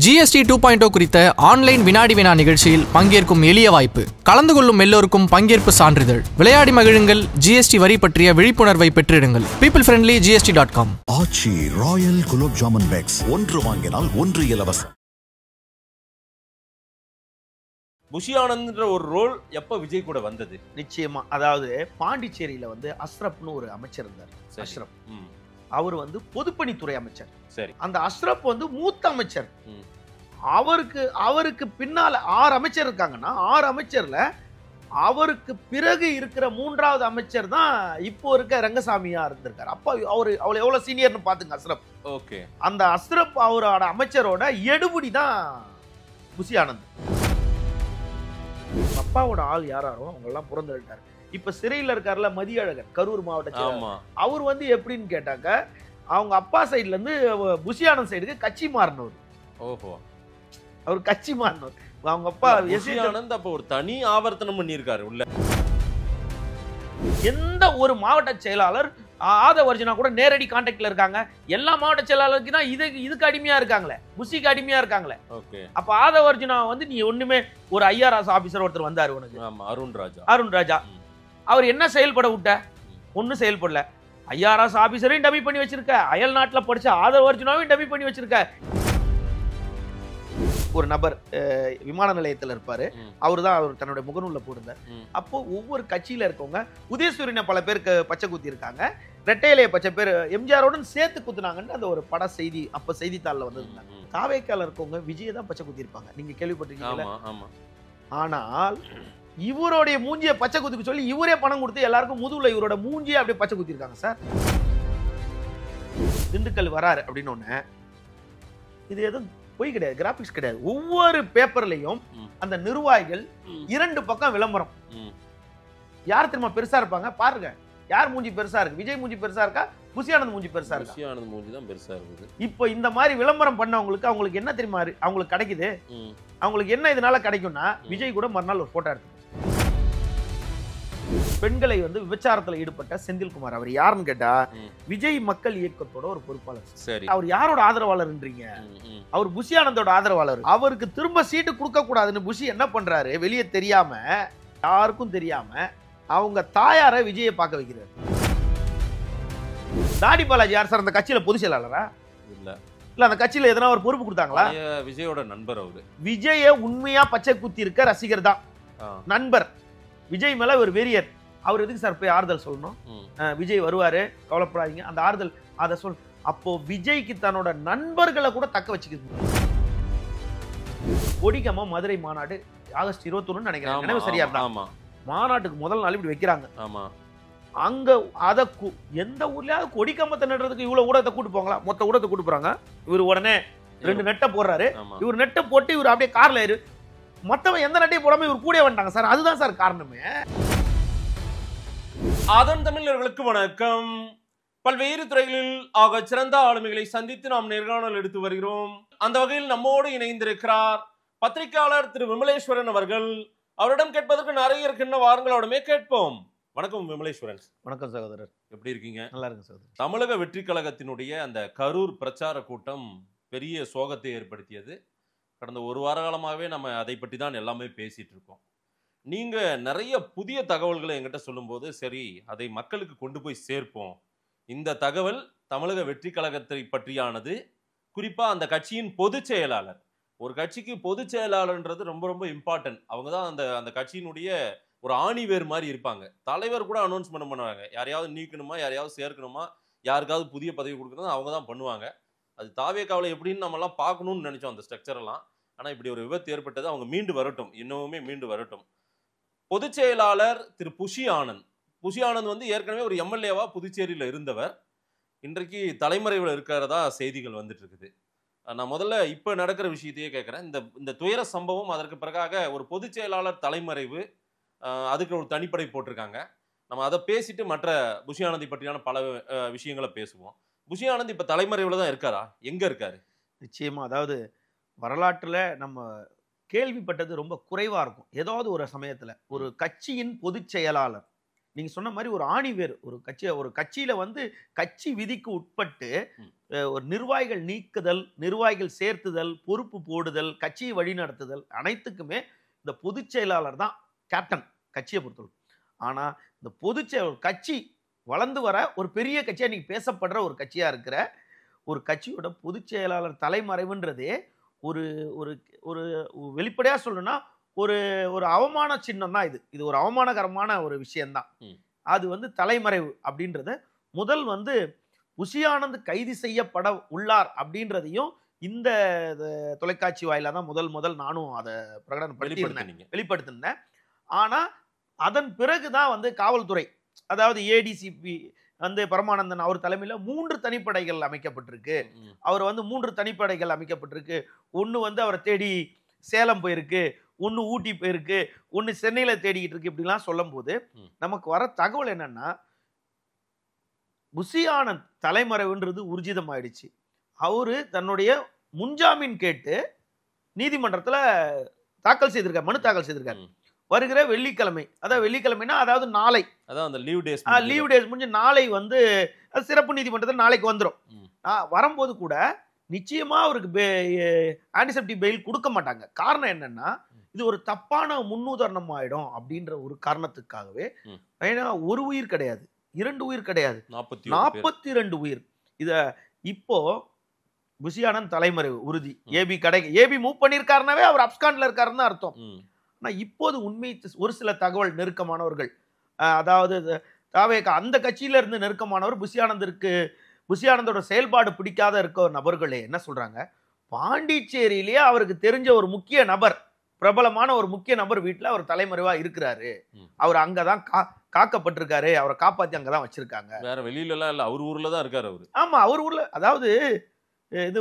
GST 2.0 குறித்த online வினாடி வினா நிகழ்ச்சியில் பங்கேற்கும் எளிய வாய்ப்பு. கலந்து கொள்ளும் எல்லோருக்கும் பங்கேற்பு சான்றிதழ். விளையாடி மகிழுங்கள். GST வரி பற்றிய விழிப்புணர்வை பெற்றிடுங்கள். peoplefriendlygst.com. ஆச்சி ராயல் குலோப் ஜாமுன் பேக்ஸ் ஒன்று வாங்கினால் ஒன்று இலவசம். புஷி ஆனந்த்ன்ற ஒரு ரோல் எப்ப விஜய் கூட வந்தது? நிச்சயமா. அதாவது பாண்டிச்சேரியில அஸ்ரப்னு ஒரு அமைச்சர் இருந்தார். அஸ்ரப் அவர் பொதுப்பணித்துறை அமைச்சர். சரி. அந்த அஸ்ரப் மூத்த அமைச்சர். அவருக்கு பின்னால 6 அமைச்சர் இருக்காங்கன்னா 6 அமைச்சர்ல அவருக்கு பிறகு இருக்கிற 3வது அமைச்சர் தான் இப்போ இருக்க ரங்கசாமியா இருந்திருக்காரு. அப்ப அவரு எவ்வளவு சீனியர்னு பாத்துங்க அஸ்ரப். ஓகே. அந்த அஸ்ரப் அவரோட அமைச்சரோட எடுபடி தான் புஷி ஆனந்த். அப்பாவோட ஆள் யாரோ அவங்க எல்லாம் புறந்தள்ளிட்டாரு. இப்ப சிறையில் இருக்காருல மதியழகன், கரூர் மாவட்டத்தில். அவர் எப்படின்னு கேட்டாக்க அவங்க அப்பா சைட்ல இருந்து புஷி ஆனந்த் சைடுக்கு கட்சி மாறினவர். ஓஹோ. அவர் கட்சி மாறினவர். அவங்க அப்பா புஷி ஆனந்த் அப்ப ஒரு தனி ஆவர்த்தனம் பண்ணியிருக்காரு உள்ள. எந்த ஒரு மாவட்ட செயலாளர் ஆதவர்ஜுனா கூட நேரடி கான்டாக்ட்ல இருக்காங்க. எல்லா மாவட்ட செயலாளருக்கு தான் இதுக்கு அடிமையா இருக்காங்களே, புஷிக்கு அடிமையா இருக்காங்களே. ஓகே. அப்ப ஆதவர்ஜுனா நீ ஒண்ணுமே ஒரு IRS ஆபீசர் ஒருத்தர் வந்தாரு உனக்கு. ஆமா, அருண் ராஜா. அவர் என்ன செயல்பட விட்ட? ஒன்னும் செயல்படல. IRS ஆபீசரையும் டம்மி பண்ணி வச்சிருக்க, அயல் நாட்டுல படிச்ச ஆதவர்ஜுனாவையும் டம்மி பண்ணி வச்சிருக்க. ஒரு நபர் விமான நிலையத்தில் இருப்பாரு. அவர் தன்னுடைய முகநூல்ல போட்டிருந்தார். அப்போ ஒவ்வொரு கட்சியில இருக்கவங்க உதயசூரியனை பல பேருக்கு பச்சை குத்தி இருக்காங்க, ரெட்டையிலைய பச்சை பேர் எம்ஜிஆரோட சேர்த்து குத்துனாங்கன்னு அந்த ஒரு பட செய்தி அப்ப செய்தித்தாள்ல வந்திருந்தாங்க. தாவேக்கால இருக்கவங்க விஜயை தான் பச்சை குத்தி இருப்பாங்க. நீங்க கேள்விப்பட்டிருக்கீங்களா? ஆனால் இவருடைய மூஞ்சியை பச்சை குத்திக்கு சொல்லி இவரே பணம் கொடுத்து எல்லாருக்கும் முதுகுல இவரோட மூஞ்சியை அப்படியே பச்சை குத்தி இருக்காங்க சார். திண்டுக்கல் வராரு அப்படின்னு ஒண்ணு. இது எதுவும் பொய் கிடையாது, கிராபிக்ஸ் கிடையாது. ஒவ்வொரு பேப்பர்லயும் அந்த நிர்வாகிகள் 2 பக்கம் விளம்பரம். யார் தெரியுமா பெருசா இருப்பாங்க பாருங்க. யார் மூஞ்சி பெருசா இருக்கு? விஜய் மூஞ்சி பெருசா இருக்கா, புஷி ஆனந்த் மூஞ்சி பெருசா இருக்கா? புஷி ஆனந்த் மூஞ்சி தான் பெருசா இருக்குது. இப்போ இந்த மாதிரி விளம்பரம் பண்ணவங்களுக்கு அவங்களுக்கு என்ன தெரியுமா அவங்களுக்கு கிடைக்குது? அவங்களுக்கு என்ன இதனால கிடைக்கும்னா, விஜய் கூட மறுநாள் ஒரு போட்டோ எடுத்து பெண்களை விபச்சாரத்துல ஈடுபட்ட செந்தில்குமார். அவர் யாருன்னு கேட்டா விஜய் மக்கள் இயக்கத்தோட ஒரு பொறுப்பாளர். சரி. அவர் யாரோட ஆதரவாளர்ன்றீங்க? அவர் புஷி ஆனந்தோட ஆதரவாளர். அவருக்கு திரும்ப சீட்டு கொடுக்க கூடாதுன்னு புஷி என்ன பண்றாரு? வெளியே தெரியாம, யாருக்கும் தெரியாம அவங்க தாயார விஜயை பார்க்க வைக்கிறார். தாடி பாலாஜி யார் சார்? அந்த கட்சியில பொதுச் செயலாளரா? இல்ல அந்த கட்சியில எதனா ஒரு பொறுப்பு கொடுத்தாங்களா? விஜயோட நண்பர் அவரு. விஜய உண்மையா பச்சை குத்தி இருக்க ரசிகர் தான், நண்பர். விஜய் மேல ஒரு வெறியர். அவர் எதுக்கு சார் போய் ஆறுதல் சொல்லணும்? விஜய் வருவாரு, கவலைப்படாதீங்க, அந்த ஆறுதல் அதை சொல். அப்போ விஜய்க்கு தன்னோட நண்பர்களை கூட தக்க வச்சுக்கிது. கொடிக்கமா மதுரை மாநாடு ஆகஸ்ட் 21 நினைக்கிறேன், நினைவு சரியா இருந்தா மாநாட்டுக்கு முதல் நாள் இப்படி வைக்கிறாங்க. அங்க அத எந்த ஊர்லயாவது கொடிக்கம்பத்தை நடுறதுக்கு இவ்வளவு ஊடகத்தை கூட்டு போங்களா? மொத்த ஊடகத்தை கூட்டு போறாங்க. இவர் உடனே 2 நெட்டை போடுறாரு. இவர் நெட்டை போட்டு இவர் அப்படியே கார்ல ஏறு. மத்தவன் எந்த நட்டையும் போடாம இவர் கூட வந்துட்டாங்க சார். அதுதான் சார் காரணமே. அதன் தமிழர்களுக்கு வணக்கம். பல்வேறு துறைகளில் ஆக சிறந்த ஆளுமைகளை சந்தித்து நாம் நேர்காணல் எடுத்து வருகிறோம். அந்த வகையில் நம்மோடு இணைந்திருக்கிறார் பத்திரிகையாளர் திரு விமலேஸ்வரன் அவர்கள். அவரிடம் கேட்பதற்கு நிறைய இருக்கின்ற வாரங்களோடமே கேட்போம். வணக்கம் விமலேஸ்வரன். வணக்கம் சகோதரர், எப்படி இருக்கீங்க? நல்லா இருக்கு சகோதரர். தமிழக வெற்றி கழகத்தினுடைய அந்த கரூர் பிரச்சார கூட்டம் பெரிய சோகத்தை ஏற்படுத்தியது. கடந்த ஒரு வார காலமாகவே நம்ம அதை பற்றி தான் எல்லாமே பேசிட்டு இருக்கோம். நீங்க நிறைய புதிய தகவல்களை என்கிட்ட சொல்லும்போது, சரி அதை மக்களுக்கு கொண்டு போய் சேர்ப்போம். இந்த தகவல் தமிழக வெற்றி கழகத்தை பற்றியானது. குறிப்பா அந்த கட்சியின் பொதுச் செயலாளர். ஒரு கட்சிக்கு பொதுச் செயலாளர்ன்றது ரொம்ப ரொம்ப இம்பார்ட்டன்ட். அவங்க தான் அந்த கட்சியினுடைய ஒரு ஆணிவேர் மாதிரி இருப்பாங்க. தலைவர் கூட அனௌன்ஸ்மெண்ட் பண்ணுவாங்க. யாரையாவது நீக்கணுமா, யாரையாவது சேர்க்கணுமா, யாருக்காவது புதிய பதவி கொடுக்கணும், அவங்க தான் பண்ணுவாங்க. அது தாவேக்காவில் எப்படின்னு நம்மலாம் பார்க்கணும்னு நினைச்சோம் அந்த ஸ்ட்ரக்சர் எல்லாம். ஆனால் இப்படி ஒரு விபத்து ஏற்பட்டது. அவங்க மீண்டு வரட்டும், இன்னுமே மீண்டு வரட்டும். பொதுச் செயலாளர் திரு புஷி ஆனந்த். புஷி ஆனந்த் ஏற்கனவே ஒரு MLA-வா புதுச்சேரியில் இருந்தவர். இன்றைக்கு தலைமறைவில் இருக்கிறதா செய்திகள் வந்துட்டு இருக்குது. நான் முதல்ல இப்போ நடக்கிற விஷயத்தையே கேட்குறேன். இந்த துயர சம்பவம், அதற்கு பிறகாக ஒரு பொதுச் செயலாளர் தலைமறைவு, அதுக்கு ஒரு தனிப்படை போட்டிருக்காங்க. நம்ம அதை பேசிட்டு மற்ற புஷி ஆனந்தை பற்றியான பல விஷயங்களை பேசுவோம். புஷி ஆனந்த் இப்போ தலைமறைவில் தான் இருக்காரா? எங்கே இருக்காரு? நிச்சயமா. அதாவது வரலாற்றில் நம்ம கேள்விப்பட்டது ரொம்ப குறைவா இருக்கும். ஏதாவது ஒரு சமயத்துல ஒரு கட்சியின் பொதுச் செயலாளர் நீங்க சொன்ன மாதிரி ஒரு ஆணிவேர் ஒரு கட்சியில வந்து கட்சி விதிக்கு உட்பட்டு ஒரு நிர்வாகிகள் நீக்குதல், நிர்வாகிகள் சேர்த்துதல், பொறுப்பு போடுதல், கட்சியை வழிநடத்துதல் அனைத்துக்குமே இந்த பொதுச் செயலாளர் தான் கேப்டன் கட்சியை பொறுத்தவரை. ஆனா இந்த பொதுச் செயலாளர் கட்சி வளர்ந்து வர ஒரு பெரிய கட்சியா நீங்க பேசப்படுற ஒரு கட்சியா இருக்கிற ஒரு கட்சியோட பொதுச் செயலாளர் தலைமறைவுன்றதே ஒரு ஒரு ஒரு வெளிப்படையா சொல்லணும்னா ஒரு ஒரு அவமான சின்னம் தான். இது ஒரு அவமானகரமான ஒரு விஷயம்தான். அது வந்து தலைமறைவு அப்படின்றத முதல் வந்து புஷி ஆனந்த் கைது செய்யப்பட உள்ளார் அப்படின்றதையும் இந்த தொலைக்காட்சி வாயிலா தான் முதல் நானும் அதை வெளிப்படுத்தினேன். ஆனா அதன் பிறகுதான் வந்து காவல்துறை, அதாவது ஏடிசிபி வந்து பரமானந்தன் அவர் தலைமையில 3 தனிப்படைகள் அமைக்கப்பட்டிருக்கு. அவர் வந்து 3 தனிப்படைகள் அமைக்கப்பட்டிருக்கு. ஒன்னு வந்து அவரை தேடி சேலம் போயிருக்கு, ஒன்னு ஊட்டி போயிருக்கு, ஒன்னு சென்னையில தேடிக்கிட்டு இருக்கு. இப்படிலாம் சொல்லும் போது நமக்கு வர தகவல் என்னன்னா, புஷி ஆனந்த் தலைமறைவுன்றது ஊர்ஜிதம் ஆயிடுச்சு. அவரு தன்னுடைய முன்ஜாமீன் கேட்டு நீதிமன்றத்துல மனு தாக்கல் செய்திருக்காரு. வருகிற வெள்ளிக்கிழமை, அதாவது வெள்ளிக்கிழமைனா அதாவது நாளை, அதாவது அந்த லீவ் டேஸ் முடிஞ்சு நாளை வந்து சிறப்பு நீதிமன்றத்தில் நாளைக்கு வந்துடும். வரும்போது கூட நிச்சயமா அவருக்கு ஆன்டிசெப்டிக் பெயில் கொடுக்க மாட்டாங்க. காரணம் என்னன்னா, இது ஒரு தப்பான முன்னுதாரணம் ஆயிடும் அப்படின்ற ஒரு காரணத்துக்காகவே. ஏன்னா ஒரு உயிர் கிடையாது, 2 உயிர் கிடையாது, 42 உயிர். இத இப்போ புஷி ஆனந்த் தலைமறைவு உறுதி. ஏபி மூவ் பண்ணிருக்காருனாவே அவர் அப்ஸ்கான்ல இருக்காருன்னு அர்த்தம். ஆனா இப்போது உண்மை ஒரு சில தகவல் நெருக்கமானவர்கள், அதாவது அந்த கட்சியில இருந்து நெருக்கமானவர் புஷி ஆனந்தோட செயல்பாடு பிடிக்காத இருக்க நபர்களே என்ன சொல்றாங்க, பாண்டிச்சேரியிலேயே அவருக்கு தெரிஞ்ச ஒரு முக்கிய நபர், பிரபலமான ஒரு முக்கிய நபர் வீட்டுல அவர் தலைமறைவா இருக்கிறாரு, அவர் அங்கதான் காக்கப்பட்டிருக்காரு, அவரை காப்பாத்தி அங்கதான் வச்சிருக்காங்க, வேற வெளியில எல்லாம் இல்ல, அவர் ஊர்ல தான் இருக்காரு அவரு. ஆமா, அவர் ஊர்ல. அதாவது இது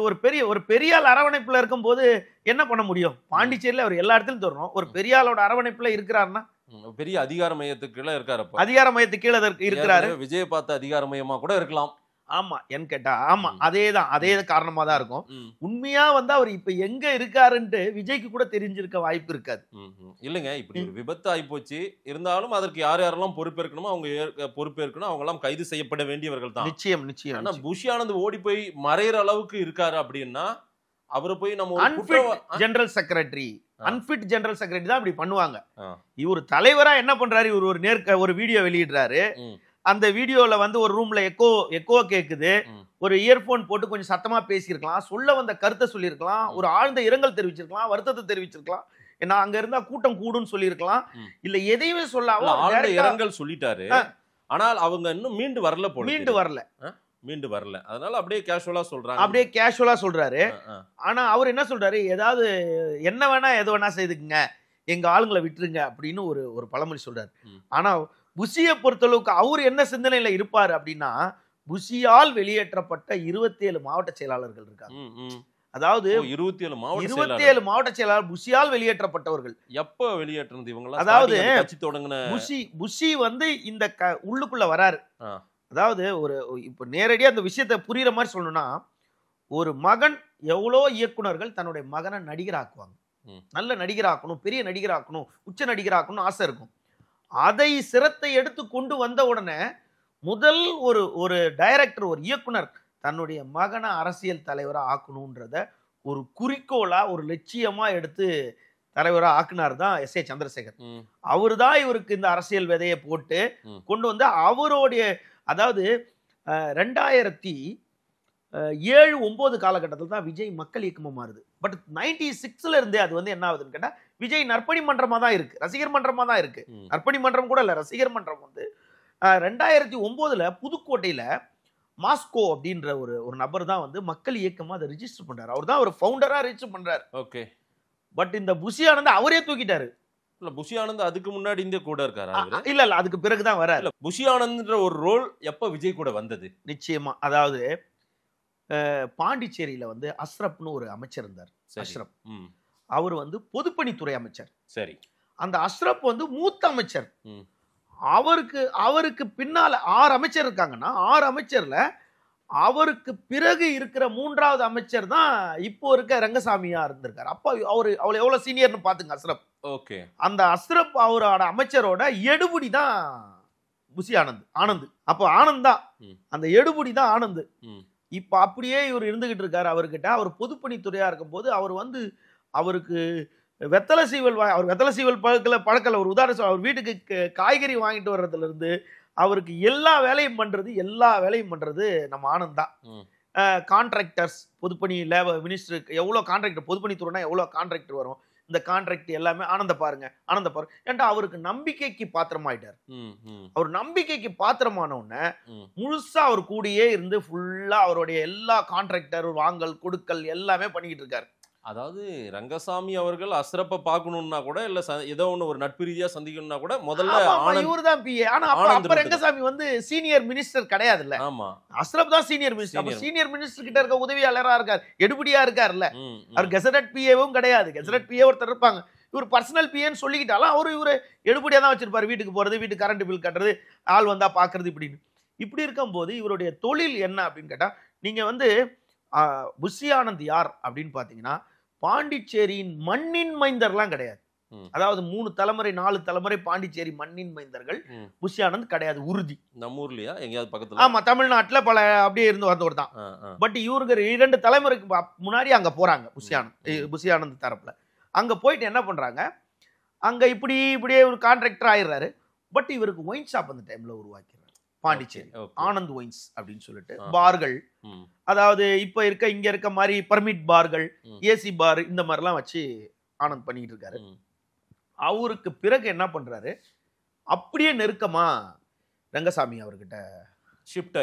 ஒரு பெரியாள் அரவணைப்புல இருக்கும் போது என்ன பண்ண முடியும்? பாண்டிச்சேரியில அவர் எல்லா இடத்துலயும் தரணும். ஒரு பெரியாளோட அரவணைப்புல இருக்கிறாருன்னா பெரிய அதிகார மையத்துக்கு கீழே இருக்காரு. அதிகார மையத்துக்கு கீழே இருக்கிறாரு. விஜய் பார்த்த அதிகார மையமா கூட இருக்கலாம். ஆமா, என் கேட்டா ஆமா, அதே காரணமா தான் இருக்கும். உண்மையா வந்து அவர் இப்ப எங்க இருக்காருன்ட்டு விஜய்க்கு கூட தெரிஞ்சிருக்க வாய்ப்பு இருக்காது. இல்லைங்க, இப்படி ஒரு விபத்து ஆயிப்போச்சு. இருந்தாலும் அதற்கு யாரெல்லாம் பொறுப்பேற்கணுமோ அவங்க பொறுப்பேற்கணும். அவங்க எல்லாம் கைது செய்யப்பட வேண்டியவர்கள் தான். நிச்சயம். ஆனா புஷி ஆனந்த் ஓடி போய் மறையிற அளவுக்கு இருக்காரு அப்படின்னா அவரை போய் நம்ம அன்ஃபிட் ஜெனரல் செக்ரட்டரி தான் இப்படி பண்ணுவாங்க. இவர் தலைவரா என்ன பண்றாரு, இவர் ஒரு வீடியோ வெளியிடுறாரு. அந்த வீடியோல வந்து ஒரு ரூம்ல எக்கோ கேக்குது. ஒரு இயர்போன் போட்டு கொஞ்சம் சத்தமா பேசியிருக்கலாம், சொல்ல வந்த கருத்தை சொல்லியிருக்கலாம், ஒரு ஆழ்ந்த இரங்கல் தெரிவிச்சிருக்கலாம், வருத்தத்தை தெரிவிச்சிருக்கலாம், ஏன்னா அங்க இருந்தா கூட்டம் கூடுன்னு சொல்லியிருக்கலாம். இல்ல எதையுமே சொல்லாம ஆழ்ந்த இரங்கல் சொல்லிட்டாரு. ஆனால் அவங்க இன்னும் மீண்டு வரல. அதனால அப்படியே கேஷுவலா சொல்றாரு. ஆனா அவர் என்ன சொல்றாரு, ஏதாவது என்ன வேணா எது வேணா செய்துக்குங்க, எங்க ஆளுங்களை விட்டுருங்க அப்படின்னு ஒரு பழமொழி சொல்றாரு. ஆனா புஷியை பொறுத்தளவுக்கு அவர் என்ன சிந்தனையில இருப்பாரு அப்படின்னா, புஷியால் வெளியேற்றப்பட்ட 27 மாவட்ட செயலாளர்கள் இருக்காங்க. அதாவது 27 மாவட்ட செயலாளர் புஷியால் வெளியேற்றப்பட்டவர்கள். எப்ப வெளியேற்றினது இவங்க? அதாவது புஷி வந்து இந்த உள்ளுக்குள்ள வராரு. அதாவது இப்ப நேரடியா அந்த விஷயத்தை புரியுற மாதிரி சொல்லணும்னா, ஒரு மகன் எவ்வளோ இயக்குனர்கள் தன்னுடைய மகனை நடிகராக்குவாங்க. நல்ல நடிகராக்கணும், பெரிய நடிகராக்கணும், உச்ச நடிகராக்கணும் ஆசை இருக்கும். அதை சிரத்தை எடுத்து கொண்டு வந்த உடனே முதல் ஒரு டைரக்டர், ஒரு இயக்குனர் தன்னுடைய மகனை அரசியல் தலைவரா ஆக்கணும்ன்றத ஒரு குறிக்கோளா, ஒரு லட்சியமா எடுத்து தலைவரா ஆக்குனார் தான் எஸ் ஏ சந்திரசேகர். அவரு தான் இவருக்கு இந்த அரசியல் விதையை போட்டு கொண்டு வந்து அவருடைய, அதாவது 2007-09 காலகட்டத்தில் தான் விஜய் மக்கள் இயக்கமா மாறுது. பட் 96ல இருந்தே அது வந்து என்ன ஆகுதுன்னு கேட்டா, விஜய் நற்பணி மன்றமா தான் இருக்கு, ரசிகர் மன்றமா தான் இருக்கு. நற்பணி மன்றம் கூட இல்ல, ரசிகர் மன்றம் வந்து 2009ல புதுக்கோட்டையில மாஸ்கோ அப்படின்ற ஒரு நபர் தான் வந்து மக்கள் இயக்கமா அதை ரிஜிஸ்டர் பண்றாரு. அவர் தான் ஒரு ஃபவுண்டரா ரிஜிஸ்டர் பண்றாரு. ஓகே. பட் இந்த புஷி ஆனந்த் அவரே தூக்கிட்டாரு. இல்ல, புஷி ஆனந்த் அதுக்கு முன்னாடி இந்த கூட இருக்காரு. இல்ல அதுக்கு பிறகுதான் வராரு. புஷி ஆனந்த்ன்ற ஒரு ரோல் எப்ப விஜய் கூட வந்தது? நிச்சயமா, அதாவது பாண்டிச்சேரியில வந்து அஸ்ரப்னு ஒரு அமைச்சர் இருந்தார். அஸ்ரப் அவர் வந்து பொதுப்பணித்துறை அமைச்சர். சரி. அந்த அஸ்ரப் வந்து மூத்த அமைச்சர். அவருக்கு பின்னால 6 அமைச்சர் இருக்காங்கன்னா 6 அமைச்சர்ல அவருக்கு பிறகு இருக்கிற 3வது அமைச்சர் தான் இப்போ இருக்க ரங்கசாமியா இருந்திருக்காரு. அப்ப அவரு எவ்வளவு சீனியர்னு பாத்துங்க அஸ்ரப். ஓகே. அந்த அஸ்ரப் அவரோட அமைச்சரோட எடுபடி தான் புஷி ஆனந்த் அப்போ ஆனந்த் தான் அந்த எடுபடி தான் ஆனந்த். இப்ப அப்படியே இவர் இருந்துகிட்டு இருக்காரு. அவர்கிட்ட அவர் பொதுப்பணித்துறையா இருக்கும் போது அவர் வந்து அவருக்கு வெத்தலை சீவல் பழக்கல. ஒரு உதாரணம், அவர் வீட்டுக்கு காய்கறி வாங்கிட்டு வர்றதுல இருந்து அவருக்கு எல்லா வேலையும் பண்றது நம்ம ஆனந்த் தான். கான்ட்ராக்டர்ஸ், பொதுப்பணி மினிஸ்டருக்கு எவ்வளோ கான்ட்ராக்டர், பொதுப்பணித்துறைனா எவ்வளோ கான்ட்ராக்டர் வரும், இந்த கான்ட்ராக்ட் எல்லாமே ஆனந்த பாருங்க. ஏன்டா அவருக்கு நம்பிக்கைக்கு பாத்திரமாயிட்டார். அவர் நம்பிக்கைக்கு பாத்திரமான உடனே முழுசா அவர் கூடயே இருந்து ஃபுல்லா அவருடைய எல்லா கான்ட்ராக்டர் வாங்கல் கொடுக்கல் எல்லாமே பண்ணிக்கிட்டு இருக்காரு. அதாவது ரங்கசாமி அவர்கள் அஸ்ரப்ப பார்க்கணும்னா கூட இல்ல ஏதோ ஒன்று ஒரு நட்பு ரீதியா சந்திக்கணும்னா கூட முதல்ல இவர் தான் பிஏ. ஆனா அப்ப ரங்கசாமி வந்து சீனியர் மினிஸ்டர் கிடையாதுல்ல. ஆமா, அஸ்ரப் தான் சீனியர் மினிஸ்டர். அப்ப சீனியர் மினிஸ்டர் கிட்ட இருக்க உதவியாளரா இருக்கார், எடுபடியா இருக்காருல்ல. அவர் கெசடட் பிஏவும் கிடையாது. கெசடட் பிஏ ஒருத்தர் இருப்பாங்க, இவர் பர்சனல் பிஏன்னு சொல்லிக்கிட்டாலும் இவரு எடுபடியா தான் வச்சிருப்பாரு. வீட்டுக்கு போறது, வீட்டுக்கு கரண்ட் பில் கட்டுறது, ஆள் வந்தா பாக்குறது இப்படின்னு. இப்படி இருக்கும்போது இவருடைய தொழில் என்ன அப்படின்னு கேட்டா, நீங்க வந்து புஷி ஆனந்த் யார் அப்படின்னு பாத்தீங்கன்னா, பாண்டிச்சேரியின் மண்ணின் மைந்தர்லாம் கிடையாது. அதாவது 3 தலைமுறை 4 தலைமுறை பாண்டிச்சேரி மண்ணின் மைந்தர்கள் புஷி ஆனந்த் கிடையாது. உறுதி. நம்ம ஊர்லயா எங்கயாவது பக்கத்துல? ஆமா, தமிழ்நாட்டுல பல அப்படியே இருந்து வந்தவர் தான். பட் இவருக்கு 2 தலைமுறைக்கு முன்னாடி அங்க போறாங்க புஷி ஆனந்த் தரப்புல. அங்க போயிட்டு என்ன பண்றாங்க, அங்க இப்படியே ஒரு கான்ட்ராக்டர் ஆயிடுறாரு. பட் இவருக்கு ஒயின் ஷாப் அந்த டைம்ல உருவாக்கிறார் பாண்டிச்சேரி. ஆனந்த் ஒயின்ஸ் அப்படின்னு சொல்லிட்டு பார்கள், அதாவது இப்ப இங்க இருக்க மாதிரி பர்மிட் பார்கள், ஏசி பார், இந்த மாதிரிலாம் வச்சு ஆனந்த் பண்ணிட்டு இருக்காரு. அவருக்கு பிறகு என்ன பண்றாரு, அப்படியே நெருக்கமா ரங்கசாமி அவர்கிட்ட ஷிஃப்ட்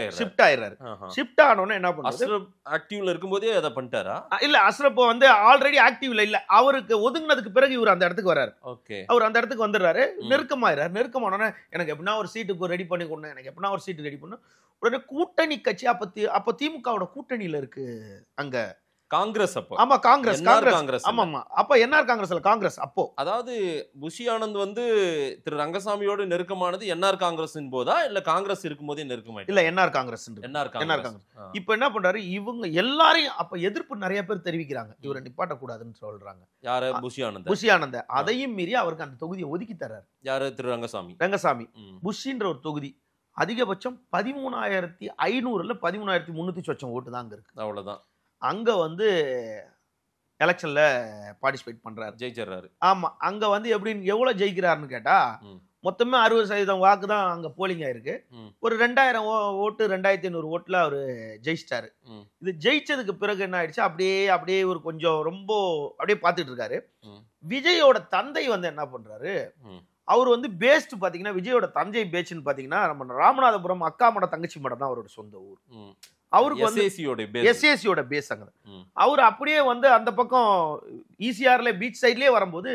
ஆயிடுறாரு. ஷிஃப்ட் ஆனோன்னு என்ன பண்றாரு, அஸ்ரப் ஆக்டிவ்ல இருக்கும்போதே அதை பண்ணிட்டாரா? இல்ல, அஸ்ரப் வந்து ஆல்ரெடி ஆக்டிவ்ல இல்ல. அவருக்கு ஒதுங்கினதுக்கு பிறகு இவர் அந்த இடத்துக்கு வர்றாரு. அவர் அந்த இடத்துக்கு வந்துடுறாரு, நெருக்கமாயிறாரு. நெருக்கமான எனக்கு எப்படின்னா ஒரு சீட்டுக்கு ரெடி பண்ணி கொண்டு, எனக்கு எப்படின்னா ஒரு சீட்டு ரெடி பண்ணு. உடனே கூட்டணி கட்சி அப்ப திமுகவோட கூட்டணியில இருக்கு அங்க காங்கிரஸ். அப்போ ஆமா, காங்கிரஸ். ஆமா, அப்ப என்ஆர் காங்கிரஸ்ல காங்கிரஸ். அப்போ அதாவது புஷி ஆனந்த் வந்து திரு ரங்கசாமியோடு நெருக்கமானது என்ஆர் காங்கிரஸின் போதா இல்ல காங்கிரஸ் இருக்கும்போதே நெருக்கமாயிட்டு? இல்ல, என்ஆர் காங்கிரஸ். இப்ப என்ன பண்றாரு, இவங்க எல்லாரையும் அப்ப எதிர்ப்பு நிறைய பேர் தெரிவிக்கிறாங்க, இவரை நிப்பாட்ட கூடாதுன்னு சொல்றாங்க. யாரு? புஷி ஆனந்த். அதையும் மீறி அவருக்கு அந்த தொகுதியை ஒதுக்கி தர்றாரு. யாரு? திரு ரங்கசாமி. புஷின்ற ஒரு தொகுதி அதிகபட்சம் 13,500 13,300 சொச்சம் ஓட்டு தான் அங்க இருக்கு. அவ்வளவுதான். அங்க வந்து எலெக்ஷன்ல பார்ட்டிசிபேட் பண்றாரு, ஜெயிச்சிடறாரு. ஆமா, அங்க வந்து எவ்வளவு ஜெயிக்கிறாருன்னு கேட்டா, மொத்தமே 60% வாக்கு தான் அங்க போலிங் ஆயிருக்கு. ஒரு 2000 ஓட்டு 2500 ஓட்டுல அவரு ஜெயிச்சிட்டாரு. இது ஜெயிச்சதுக்கு பிறகு என்ன ஆயிடுச்சு, அப்படியே ஒரு கொஞ்சம் ரொம்ப அப்படியே பார்த்துட்டு இருக்காரு. விஜயோட தந்தை வந்து என்ன பண்றாரு, அவர் வந்து பேஸ்ட் பாத்தீங்கன்னா, விஜயோட தந்தை பேஸ்ட்னு பாத்தீங்கன்னா நம்ம ராமநாதபுரம் அக்கா மட தங்கச்சி மடம் தான் அவரோட சொந்த ஊர். அவருக்கு வந்து எஸ்ஏசியோட பேஸ் அங்க. அவர் அப்படியே வந்து அந்த பக்கம் ஈசிஆர்ல பீச் சைட்லயே வரும்போது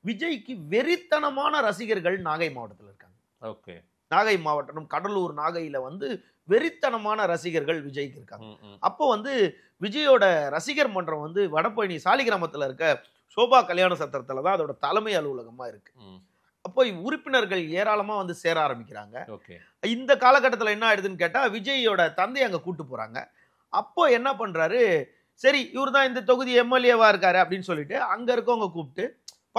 விஜய்க்கு வெறித்தனமான ரசிகர்கள் நாகை மாவட்டத்தில் இருக்காங்க. நாகை மாவட்டம் கடலூர் நாகையில வந்து வெறித்தனமான ரசிகர்கள் விஜய்க்கு இருக்காங்க. அப்போ வந்து விஜயோட ரசிகர் மன்றம் வந்து வடபழனி சாலிகிராமத்துல இருக்க சோபா கல்யாண சத்திரத்துல தான் அதோட தலைமை அலுவலகமா இருக்கு. அப்போ உறுப்பினர்கள் ஏராளமா வந்து சேர ஆரம்பிக்கிறாங்க. இந்த காலகட்டத்தில் என்ன ஆயிடுதுன்னு கேட்டா, விஜயோட தந்தை அங்க கூட்டு போறாங்க. அப்போ என்ன பண்றாரு, சரி இவர் தான் இந்த தொகுதி எம்எல்ஏவா இருக்காரு அப்படின்னு சொல்லிட்டு அங்க இருக்கவங்க கூப்பிட்டு,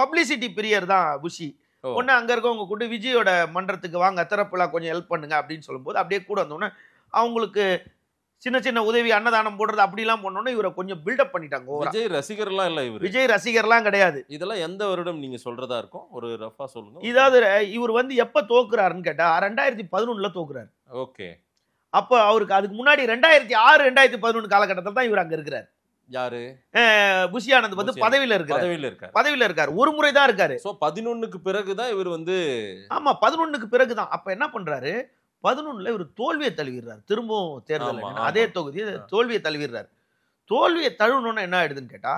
பப்ளிசிட்டி பிரியர் தான் புஷி, ஒன்னு அங்க இருக்கவங்க கூப்பிட்டு விஜயோட மன்றத்துக்கு வாங்க, திறப்புல கொஞ்சம் ஹெல்ப் பண்ணுங்க அப்படின்னு சொல்லும்போது அப்படியே கூட வந்தோடனே அவங்களுக்கு சின்ன சின்ன உதவி, அன்னதானம் போடுறது அப்படிலாம் பண்ணோன்னு இவரை கொஞ்சம் பில்டப் பண்ணிட்டாங்க. விஜய் ரசிகர்லாம் இல்ல, விஜய் ரசிகர்லாம் கிடையாது. இதெல்லாம் எந்த வருடம் நீங்க சொல்றதா இருக்கும், ஒரு ரஃபா சொல்லுங்க. இதாவது இவர் வந்து எப்ப தோக்குறாருன்னு கேட்டா 2011 தோக்குறாரு. அப்ப அவருக்கு அதுக்கு முன்னாடி 2006 2011 காலகட்டத்தில் தான் இவர் அங்க இருக்கிறார். யாரு? புஷி ஆனந்த் வந்து பதவியில இருக்காரு. ஒரு முறை தான் இருக்காரு. 11க்கு பிறகுதான் இவர் வந்து, ஆமா 11க்கு பிறகுதான். அப்ப என்ன பண்றாரு, 11ல இவர் தோல்வியை தழுவிடுறாரு. திரும்பவும் தேர்தல் அதே தொகுதியை தோல்வியை தழுவிடுறாரு. தோல்வியை தழுவணும்னா என்ன ஆயிடுதுன்னு கேட்டா,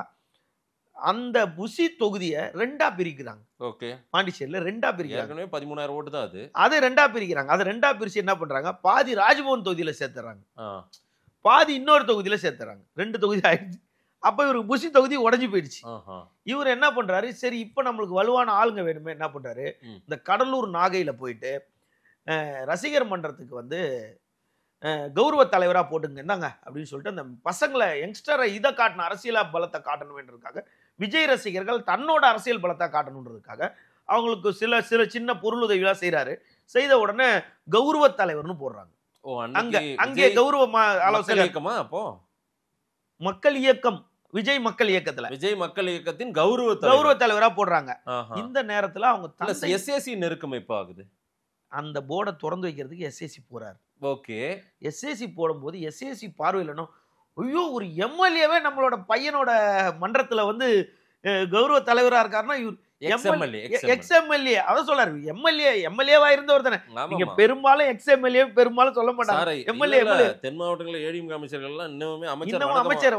அந்த புஷி தொகுதியை 2ஆ பிரிக்கிறாங்க. பாண்டிச்சேரியில 2ஆ பிரிக்கிறாங்க. 13,000 ஓட்டு தான் அது. அதை 2ஆ பிரிக்கிறாங்க. அதை 2ஆ பிரிச்சு என்ன பண்றாங்க, பாதி ராஜ்பவன் தொகுதியில சேர்த்துறாங்க, பாதி இன்னொரு தொகுதியில சேர்த்துறாங்க. 2 தொகுதி ஆயிடுச்சு. அப்ப இவருக்கு புஷி தொகுதி உடஞ்சு போயிடுச்சு. இவர் என்ன பண்றாரு, சரி இப்ப நம்மளுக்கு வலுவான ஆளுங்க வேணுமே, என்ன பண்றாரு, இந்த கடலூர் நாகையில போயிட்டு ரசிகர் மன்றத்துக்கு வந்து கௌரவ தலைவரா போட்டுங்க இருந்தாங்க அப்படின்னு சொல்லிட்டு அந்த பசங்களை யங்ஸ்டரை இதை காட்டணும், அரசியலா பலத்தை காட்டணும்ன்றதுக்காக, விஜய் ரசிகர்கள் தன்னோட அரசியல் பலத்தை காட்டணுன்றதுக்காக அவங்களுக்கு சில சின்ன பொருளுதவிலாம் செய்யறாரு. செய்த உடனே கௌரவ தலைவர்னு போடுறாங்க. அங்கே கௌரவ ஆலோசகர் அப்போ மக்கள் இயக்கம் விஜய் மக்கள் இயக்கத்துல விஜய் மக்கள் இயக்கத்தின் கௌரவ தலைவரா போடுறாங்க. இந்த நேரத்துல அவங்க எஸ்ஏசி நெருக்கம் எப்ப ஆகுது? அந்த போர்டை திறந்து வைக்கிறதுக்கு எஸ்ஏசி போறாரு. ஓகே, எஸ்ஏசி போடும்போது எஸ்ஏசி பார்வையிலனோ ஐயோ ஒரு எம்எல்ஏவே நம்மளோட பையனோட மன்றத்துல வந்து கௌரவ தலைவரா இருக்காருன்னா இவர் எக்ஸ்எம்எல்ஏ அதான் சொல்றாரு. எம்எல்ஏவா இருந்தவர் தானே. நீங்க பெரும்பாலும் எக்ஸ்எம்எல்ஏ பெரும்பாலும் சொல்ல மாட்டாங்க. எம்எல்ஏ தென் மாவட்டங்களில் ஏடிஎம் அமைச்சர்கள் எல்லாம் இன்னுமே அமைச்சர்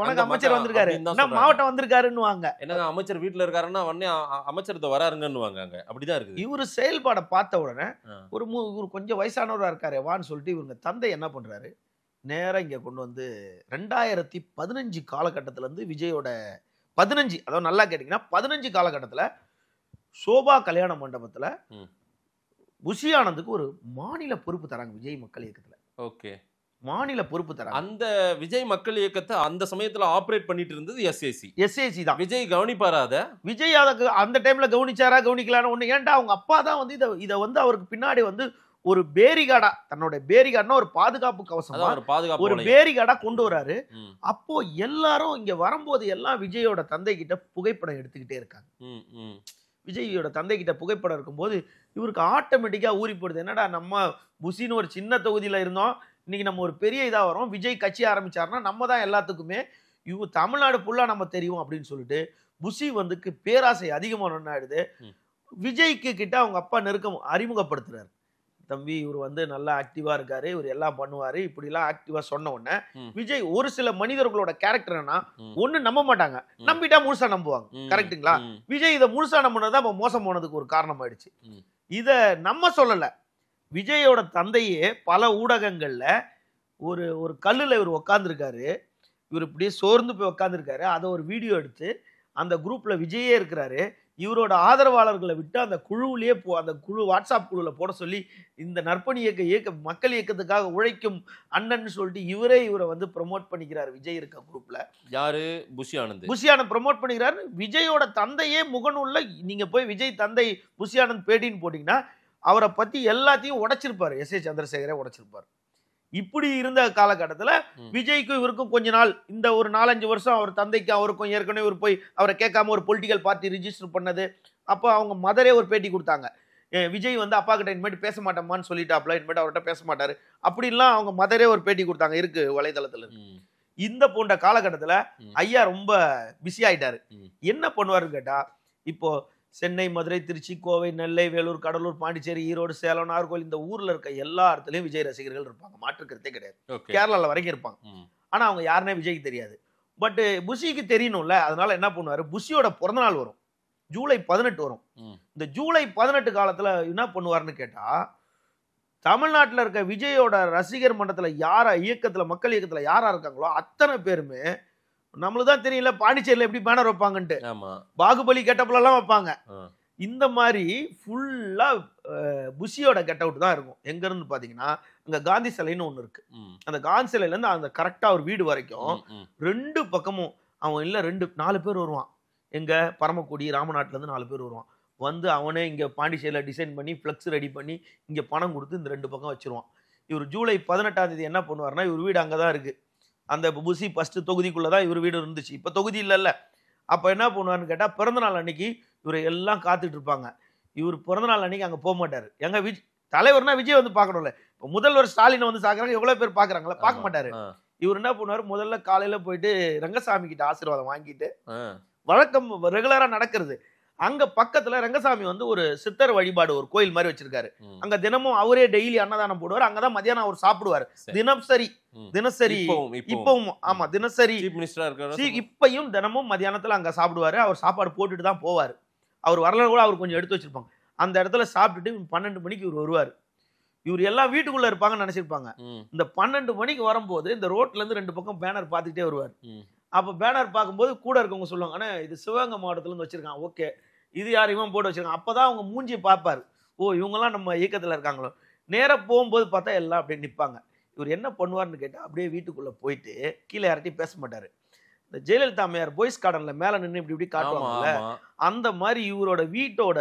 வணக்கம் அமைச்சர் வந்திருக்காரு, மாவட்டம் வந்திருக்காருன்னு வாங்க. என்னங்க அமைச்சர் வீட்டுல இருக்காருன்னா உடனே அமைச்சர் வராருங்கன்னு வாங்க. அப்படிதான் இருக்கு. இவரு செயல்பாடை பார்த்த உடனே ஒரு கொஞ்சம் வயசானவரா இருக்காரு வான்னு சொல்லிட்டு இவங்க தந்தை என்ன பண்றாரு, நேரம் இங்க கொண்டு வந்து 2015 காலகட்டத்துல இருந்து விஜயோட 15 அதாவது நல்லா கேட்டீங்கன்னா 15 காலகட்டத்துல சோபா கல்யாண மண்டபத்துல புஷி ஆனந்துக்கு ஒரு மாநில பொறுப்பு தராங்க விஜய் மக்கள் இயக்கத்துல. ஓகே, மாநில பொறுப்பு தராங்க. அந்த விஜய் மக்கள் இயக்கத்தை அந்த சமயத்துல ஆபரேட் பண்ணிட்டு இருந்தது எஸ்ஏசி தான். விஜய் கவனிப்பாரா? விஜய் அதுக்கு அந்த டைம்ல கவனிச்சாரா கவனிக்கலான்னு ஒண்ணு. ஏன்டா அவங்க அப்பா தான் வந்து இதை வந்து அவருக்கு பின்னாடி வந்து ஒரு பேரிகாடா, தன்னோட பேரிகாட்னா ஒரு பாதுகாப்பு கவசம், ஒரு பேரிகாடா கொண்டு வராரு. அப்போ எல்லாரும் இங்க வரும்போது எல்லாம் விஜயோட தந்தை கிட்ட புகைப்படம் எடுத்துக்கிட்டே இருக்காங்க. விஜயோட தந்தை கிட்ட புகைப்படம் இருக்கும்போது இவருக்கு ஆட்டோமேட்டிக்கா ஊறி போடுது, என்னடா நம்ம புஷின்னு ஒரு சின்ன தொகுதியில இருந்தோம், இன்னைக்கு நம்ம ஒரு பெரிய இதா வரோம், விஜய் கட்சி ஆரம்பிச்சாருன்னா நம்ம தான் எல்லாத்துக்குமே இவங்க தமிழ்நாடு ஃபுல்லா நம்ம தெரியும் அப்படின்னு சொல்லிட்டு புஷி வந்துக்கு பேராசை அதிகமான ஆயிடுது. விஜய்க்கு கிட்ட அவங்க அப்பா நெருக்கம் அறிமுகப்படுத்துறாரு. தம்பி இவர் வந்து நல்லா ஆக்டிவா இருக்காரு, இவர் எல்லாம் பண்ணுவாரு, இப்படி எல்லாம் ஆக்டிவா சொன்ன உடனே விஜய் ஒரு சில மனிதர்களோட கேரக்டர் என்ன ஒண்ணு நம்ப மாட்டாங்க, நம்பிட்டா முழுசா நம்புவாங்க. கரெக்டுங்களா? விஜய் இதை முழுசா நம்பினதான் மோசம் போனதுக்கு ஒரு காரணம் ஆயிடுச்சு. இத நம்ம சொல்லல, விஜயோட தந்தையே பல ஊடகங்கள்ல ஒரு கல்லுல இவர் உட்காந்துருக்காரு, இவர் இப்படியே சோர்ந்து போய் உட்காந்துருக்காரு, அதை ஒரு வீடியோ எடுத்து அந்த குரூப்ல விஜயே இருக்கிறாரு, இவரோட ஆதரவாளர்களை விட்டு அந்த குழுவிலேயே அந்த குழு வாட்ஸ்அப் குழுல போட சொல்லி இந்த நற்பணி இயக்க மக்கள் இயக்கத்துக்காக உழைக்கும் அண்ணன் சொல்லிட்டு இவரை வந்து ப்ரமோட் பண்ணிக்கிறாரு விஜய் இருக்க குரூப்ல. யாரு? புஷி ஆனந்த் ப்ரமோட் பண்ணிக்கிறாரு. விஜயோட தந்தையே முகநூல்ல நீங்க போய் விஜய் தந்தை புஷி ஆனந்த் பேட்டின்னு போட்டீங்கன்னா அவரை பத்தி எல்லாத்தையும் உடைச்சிருப்பாரு. S A சந்திரசேகரே உடைச்சிருப்பாரு. இப்படி இருந்த காலகட்டத்துல விஜய்க்கும் இவருக்கும் கொஞ்ச நாள் இந்த ஒரு 4-5 வருஷம் அவர் தந்தைக்கு அவருக்கும் ஏற்கனவே இவர் போய் அவரை கேட்காம ஒரு பொலிட்டிக்கல் பார்ட்டி ரிஜிஸ்டர் பண்ணது. அப்போ அவங்க மதரே ஒரு பேட்டி கொடுத்தாங்க, விஜய் வந்து அப்பா கிட்ட இனிமேட்டு பேச மாட்டோமான்னு சொல்லிட்டாப்ல, இனிமேட்டு அவர்கிட்ட பேச மாட்டாரு அப்படின்லாம் அவங்க மதரே ஒரு பேட்டி கொடுத்தாங்க, இருக்கு வலைதளத்துல. இந்த போன்ற காலகட்டத்துல ஐயா ரொம்ப பிஸி ஆயிட்டாரு. என்ன பண்ணுவாருன்னு கேட்டா, இப்போ சென்னை, மதுரை, திருச்சி, கோவை, நெல்லை, வேலூர், கடலூர், பாண்டிச்சேரி, ஈரோடு, சேலம், நாகர்கோவில் இந்த ஊர்ல இருக்க எல்லா இடத்துலயும் விஜய் ரசிகர்கள் இருப்பாங்க, மாற்றுக்கிறதே கிடையாது. கேரளால வரைக்கும் இருப்பாங்க. ஆனா அவங்க யாருன்னே விஜய்க்கு தெரியாது. பட் புஷிக்கு தெரியணும்ல, அதனால என்ன பண்ணுவாரு, புஷியோட பிறந்த நாள் வரும், ஜூலை 18 வரும். இந்த ஜூலை 18 காலத்துல என்ன பண்ணுவாருன்னு கேட்டா, தமிழ்நாட்டில் இருக்க விஜயோட ரசிகர் மன்றத்துல யாரா இயக்கத்துல மக்கள் இயக்கத்துல யாரா இருக்காங்களோ அத்தனை பேருமே, நம்மளுக்கு தான் தெரியல பாண்டிச்சேரியில எப்படி பேனர் வைப்பாங்கன்ட்டு, பாகுபலி கெட்டப்ல எல்லாம் வைப்பாங்க. இந்த மாதிரி ஃபுல்லா புஷியோட கெட் அவுட் தான் இருக்கும். எங்க இருந்து பாத்தீங்கன்னா அங்க காந்தி சிலைன்னு ஒண்ணு இருக்கு, அந்த காந்தி சிலையில இருந்து அந்த கரெக்டா ஒரு வீடு வரைக்கும் 2 பக்கமும் அவன் இல்ல 4 பேர் வருவான். எங்க பரமக்குடி ராமநாட்டுல இருந்து 4 பேர் வருவான். வந்து அவனே இங்க பாண்டிச்சேரியில டிசைன் பண்ணி ஃபிளக்ஸ் ரெடி பண்ணி இங்க பணம் கொடுத்து இந்த 2 பக்கம் வச்சிருவான். இவர் ஜூலை 18ஆம் தேதி என்ன பண்ணுவாருன்னா, இவர் வீடு அங்கதான் இருக்கு, அந்த புஷி ஃபர்ஸ்ட் தொகுதிக்குள்ளதான் இவர் வீடு இருந்துச்சு, இப்ப தொகுதி இல்லைல்ல. அப்ப என்ன பண்ணுவாருன்னு கேட்டா, பிறந்தநாள் அன்னைக்கு இவரை எல்லாம் காத்துட்டு இருப்பாங்க. இவர் பிறந்தநாள் அன்னைக்கு அங்க போக மாட்டாரு. எங்க தலைவர்னா விஜய் வந்து பாக்கணும்ல, இப்ப முதல்வர் ஸ்டாலினை வந்து சாக்குறாங்க, எவ்வளவு பேர் பாக்குறாங்களா, பார்க்க மாட்டாரு. இவர் என்ன பண்ணுவாரு, முதல்ல காலையில போயிட்டு ரங்கசாமி கிட்ட ஆசீர்வாதம் வாங்கிட்டு, வழக்கம் ரெகுலரா நடக்கிறது. அங்க பக்கத்துல ரங்கசாமி வந்து ஒரு சித்தர் வழிபாடு ஒரு கோயில் மாதிரி வச்சிருக்காரு. அங்க தினமும் அவரே டெய்லி அன்னதானம் போடுவார். அங்கதான் மதியானம் அவர் சாப்பிடுவாரு. தினசரி இப்பவும் ஆமா தினசரி இப்பயும் தினமும் மதியானத்துல அங்க சாப்பிடுவாரு. அவர் சாப்பாடு போட்டுட்டு தான் போவாரு. அவர் வரல கூட அவர் கொஞ்சம் எடுத்து வச்சிருப்பாங்க. அந்த இடத்துல சாப்பிட்டுட்டு 12 மணிக்கு இவர் வருவாரு. இவர் எல்லாம் வீட்டுக்குள்ள இருப்பாங்கன்னு நினைச்சிருப்பாங்க. இந்த 12 மணிக்கு வரும்போது இந்த ரோட்ல இருந்து 2 பக்கம் பேனர் பார்த்துக்கிட்டே வருவார். அப்ப பேனர் பார்க்கும்போது கூட இருக்கவங்க சொல்லுவாங்க, ஆனா இது சிவகங்கை மாவட்டத்துல இருந்து வச்சிருக்காங்க, ஓகே இது யார் இவன் போட்டு வச்சிருக்காங்க. அப்பதான் அவங்க மூஞ்சி பார்ப்பாரு, ஓ இவங்கெல்லாம் நம்ம இயக்கத்துல இருக்காங்களோ. நேரா போகும்போது பார்த்தா எல்லாம் அப்படியே நிற்பாங்க. இவர் என்ன பண்ணுவார்னு கேட்டா, அப்படியே வீட்டுக்குள்ள போயிட்டு கீழே யார்ட்டையும் பேச மாட்டாரு. இந்த ஜெயலலிதா அம்மையார் பாய்ஸ் கார்டன்ல மேல நின்று இப்படி இப்படி காட்டுவாங்கல்ல, அந்த மாதிரி இவரோட வீட்டோட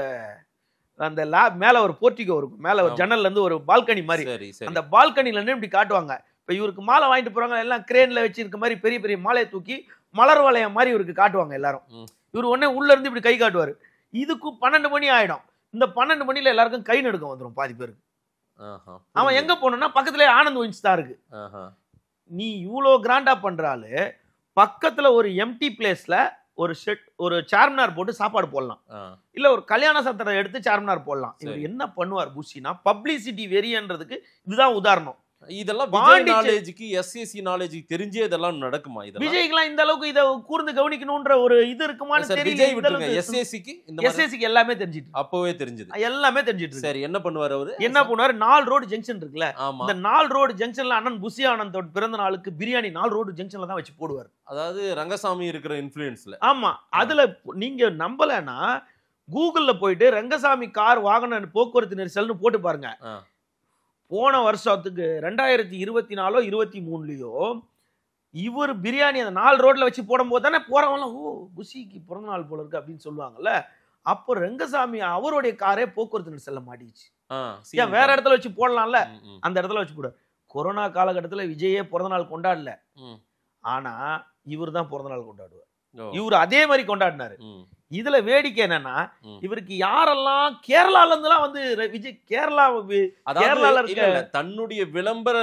அந்த மேல ஒரு போர்ட்டிகோ இருக்கும், மேல ஒரு ஜன்னல்ல இருந்து ஒரு பால்கனி மாதிரி, அந்த பால்கனில இருந்து இப்படி காட்டுவாங்க. இப்ப இவருக்கு மாலை வாங்கிட்டு போறாங்க, எல்லாம் கிரேன்ல வச்சிருக்க மாதிரி பெரிய பெரிய மாலையை தூக்கி மலர் வளையம் மாதிரி இவருக்கு காட்டுவாங்க எல்லாரும். இவர் உடனே உள்ள இருந்து இப்படி கை காட்டுவாரு. இதுக்கும் 12 மணி ஆயிடும். இந்த 12 மணில எல்லாருக்கும் கை நடுக்கம் வந்துடும் பாதி பேருக்கு. அவன் எங்க போனா பக்கத்துல ஆனந்த் ஒயின்ஸ் தான் இருக்கு. நீ இவ்வளோ கிராண்டா பண்றாலு பக்கத்துல ஒரு எம்டி பிளேஸ்ல ஒரு சார்மினார் போட்டு சாப்பாடு போடலாம், இல்ல ஒரு கல்யாண சத்திரம் எடுத்து சார்மினார் போடலாம். இவர் என்ன பண்ணுவார் புஷினா, பப்ளிசிட்டி வெறியன்றதுக்கு இதுதான் உதாரணம். இதெல்லாம் விஜய் நாலேஜுக்கு எஸ்ஏசி நாலேஜுக்கு தெரிஞ்சே இதெல்லாம் நடக்குமா? விஜய்க்குலாம் இந்த அளவுக்கு இதை கூர்ந்து கவனிக்கணும்ன்ற ஒரு இது இருக்குமான்னு தெரியல. எஸ்ஏசிக்கு எல்லாமே தெரிஞ்சிட்டு, அப்பவே தெரிஞ்சது, எல்லாமே தெரிஞ்சிட்டு. சரி, என்ன பண்ணுவார் அவரு? என்ன பண்ணுவாரு, 4 ரோடு ஜங்ஷன் இருக்குல்ல, இந்த 4 ரோடு ஜங்ஷன்ல அண்ணன் புஷி ஆனந்தோட பிறந்த நாளுக்கு பிரியாணி 4 ரோடு ஜங்ஷன்ல தான் வச்சு போடுவார். அதாவது ரங்கசாமி இருக்கிற இன்ஃப்ளூயன்ஸ்ல. ஆமா, அதுல நீங்க நம்பலன்னா கூகுள்ல போயிட்டு ரங்கசாமி கார் வாகன போக்குவரத்து நெரிசல்னு போட்டு பாருங்க. போன வருஷத்துக்கு 2024 23லயோ இவர் பிரியாணி அந்த 4 ரோட்ல வச்சு போடும்போது தானே போறவங்க ஓ புஷிக்கு பிறந்த நாள் போல இருக்கு அப்படின்னு சொல்லுவாங்கல்ல. அப்போ ரங்கசாமி அவருடைய காரே போக்குவரத்து நெரிசல்ல மாட்டிச்சு. ஏன் வேற இடத்துல வச்சு போடலாம்ல, அந்த இடத்துல வச்சு போட. கொரோனா காலகட்டத்தில் விஜயே பிறந்த நாள் கொண்டாடல, ஆனா இவர் தான் பிறந்த நாள் கொண்டாடுவார். இவர் அதே மாதிரி கொண்டாடினாரு. இதுல வேடிக்கை என்னன்னா, இவருக்கு யாரெல்லாம் கேரளால இருந்துலாம் வந்து விஜய் கேரளால இருக்க தன்னுடைய விளம்பர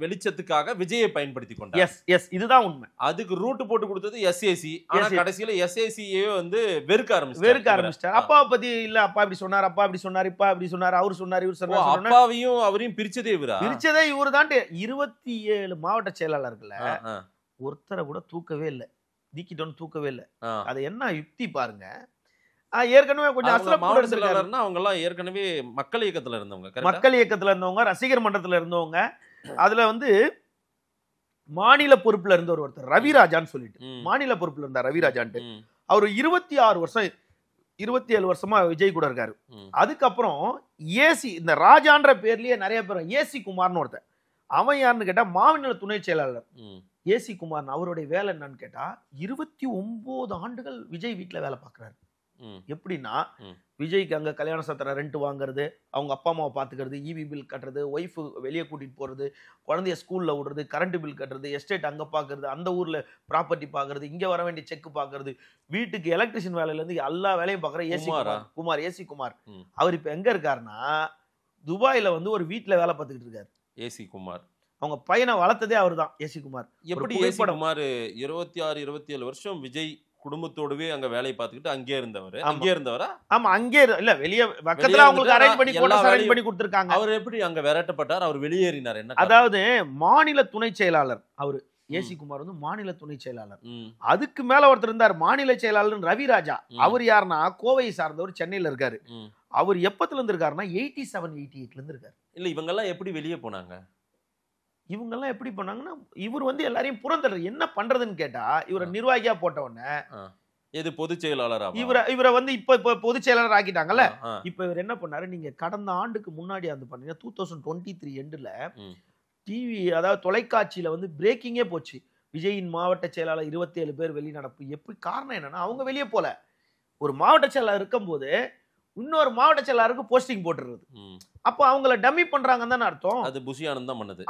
வெளிச்சத்துக்காக விஜயை பயன்படுத்தி கொண்டார். எஸ் இதுதான் உண்மை. அதுக்கு ரூட் போட்டு கொடுத்தது எஸ்ஏசி. ஆனா கடைசியில எஸ்ஏசியே வந்து வெறுக்க ஆரம்பிச்சிட்டார். அப்பாவை பத்தி இல்ல, அப்பா இப்படி சொன்னார், அப்பா இப்படி சொன்னார், இப்பா இப்படி சொன்னார், அவர் சொன்னார், இவர் சொன்னார். அப்பாவையும் அவரையும் பிரிச்சதே இவரு தான். 27 மாவட்ட செயலாளர்கள ஒருத்தரை கூட தூக்கவே இல்லை, நீக்கிட்டோன்னு தூக்கவே இல்லை. அது என்ன யுக்தி பாருங்க. ஏற்கனவே கொஞ்சம் அசலப்பா அவங்க எல்லாம் ஏற்கனவே மக்கள் இயக்கத்துல இருந்தவங்க, ரசிகர் மன்றத்துல இருந்தவங்க. அதுல வந்து மாநில பொறுப்புல இருந்த ஒருத்தர் ரவிராஜான்னு சொல்லிட்டு மாநில பொறுப்புல இருந்தார். ரவிராஜான்ட்டு அவரு 26 வருஷம் 27 வருஷமா விஜய் கூட இருக்காரு. அதுக்கப்புறம் ஏசி இந்த ராஜான்ற பேர்லயே நிறைய பேர், ஏசி குமார்னு ஒருத்தர், அவன் யாருன்னு கேட்டா மாநில துணை செயலாளர் ஏசி குமார். அவருடைய வேலை என்னன்னு கேட்டா 29 ஆண்டுகள் விஜய் வீட்டுல வேலை பார்க்கறாரு. எப்படின்னா விஜய்க்கு அங்க கல்யாண சத்திரம் ரெண்ட் வாங்குறது, அவங்க அப்பா அம்மாவை பாத்துக்கிறது, இபி பில் கட்டுறது, ஒய்ஃபு வெளியே கூட்டிட்டு போறது, குழந்தைய ஸ்கூல்ல விடுறது, கரண்ட் பில் கட்டுறது, எஸ்டேட் அங்க பாக்குறது, அந்த ஊர்ல ப்ராப்பர்ட்டி பாக்குறது, இங்க வர வேண்டிய செக் பாக்குறது, வீட்டுக்கு எலக்ட்ரிஷியன் வேலையில இருந்து எல்லா வேலையும் பாக்குற ஏசி குமார். அவர் இப்ப எங்க இருக்காருன்னா துபாயில வந்து ஒரு வீட்டுல வேலை பார்த்துக்கிட்டு இருக்காரு ஏசி குமார். அவங்க பையனை வளர்த்ததே அவர் தான் ஏசி குமார். எப்படி ஏசி குமார் 26-27 வருஷம் விஜய் குடும்பத்தோடவே அங்க வேலை பார்த்துக்கிட்டு அங்கே இருந்தவரா? ஆமா, அங்கே இல்ல, வெளியே பக்கத்துல அவங்களுக்கு அரேஞ்ச் பண்ணி கொடுத்திருக்காங்க. அவர் எப்படி அங்க விரட்டப்பட்டார், அவர் வெளியேறினார் என்ன? அதாவது மாநில துணை செயலாளர் அவரு ஏசி குமார் வந்து மாநில துணை செயலாளர். அதுக்கு மேல ஒருத்தர் இருந்தார் மாநில செயலாளர் ரவிராஜா. அவர் யாருன்னா கோவையை சார்ந்தவர், சென்னையில இருக்காரு. அவர் எப்பத்துல இருந்து இருக்காருன்னா 87-88ல இருந்து இருக்காரு. இல்ல இவங்க எல்லாம் எப்படி வெளியே போனாங்க? இவங்கெல்லாம் எப்படி பண்ணாங்கன்னா இவர் வந்து எல்லாரையும் புறந்தள்ளுற என்ன பண்றதுன்னு கேட்டா இவரை நிர்வாகியா போட்ட உடனே எது பொதுச் செயலாளரா இவரை வந்து இப்ப பொதுச் செயலாளர் ஆக்கிட்டாங்கல்ல. இப்ப இவர் என்ன பண்ணாரு, நீங்க கடந்த ஆண்டுக்கு முன்னாடி வந்து பண்ணீங்கன்னா 2023 எண்டுல டிவி அதாவது தொலைக்காட்சியில வந்து பிரேக்கிங்கே போச்சு. விஜயின் மாவட்ட செயலாளர் 27 பேர் வெளிநடப்பு. எப்படி காரணம் என்னன்னா அவங்க வெளியே போல, ஒரு மாவட்ட செயலாளர் இருக்கும் போது இன்னொரு மாவட்ட செயலாளருக்கு போஸ்டிங் போட்டுறது. அப்ப அவங்கள டம்மி பண்றாங்கன்னு தானே அர்த்தம். அது புஷி ஆனந்த் தான் பண்ணது.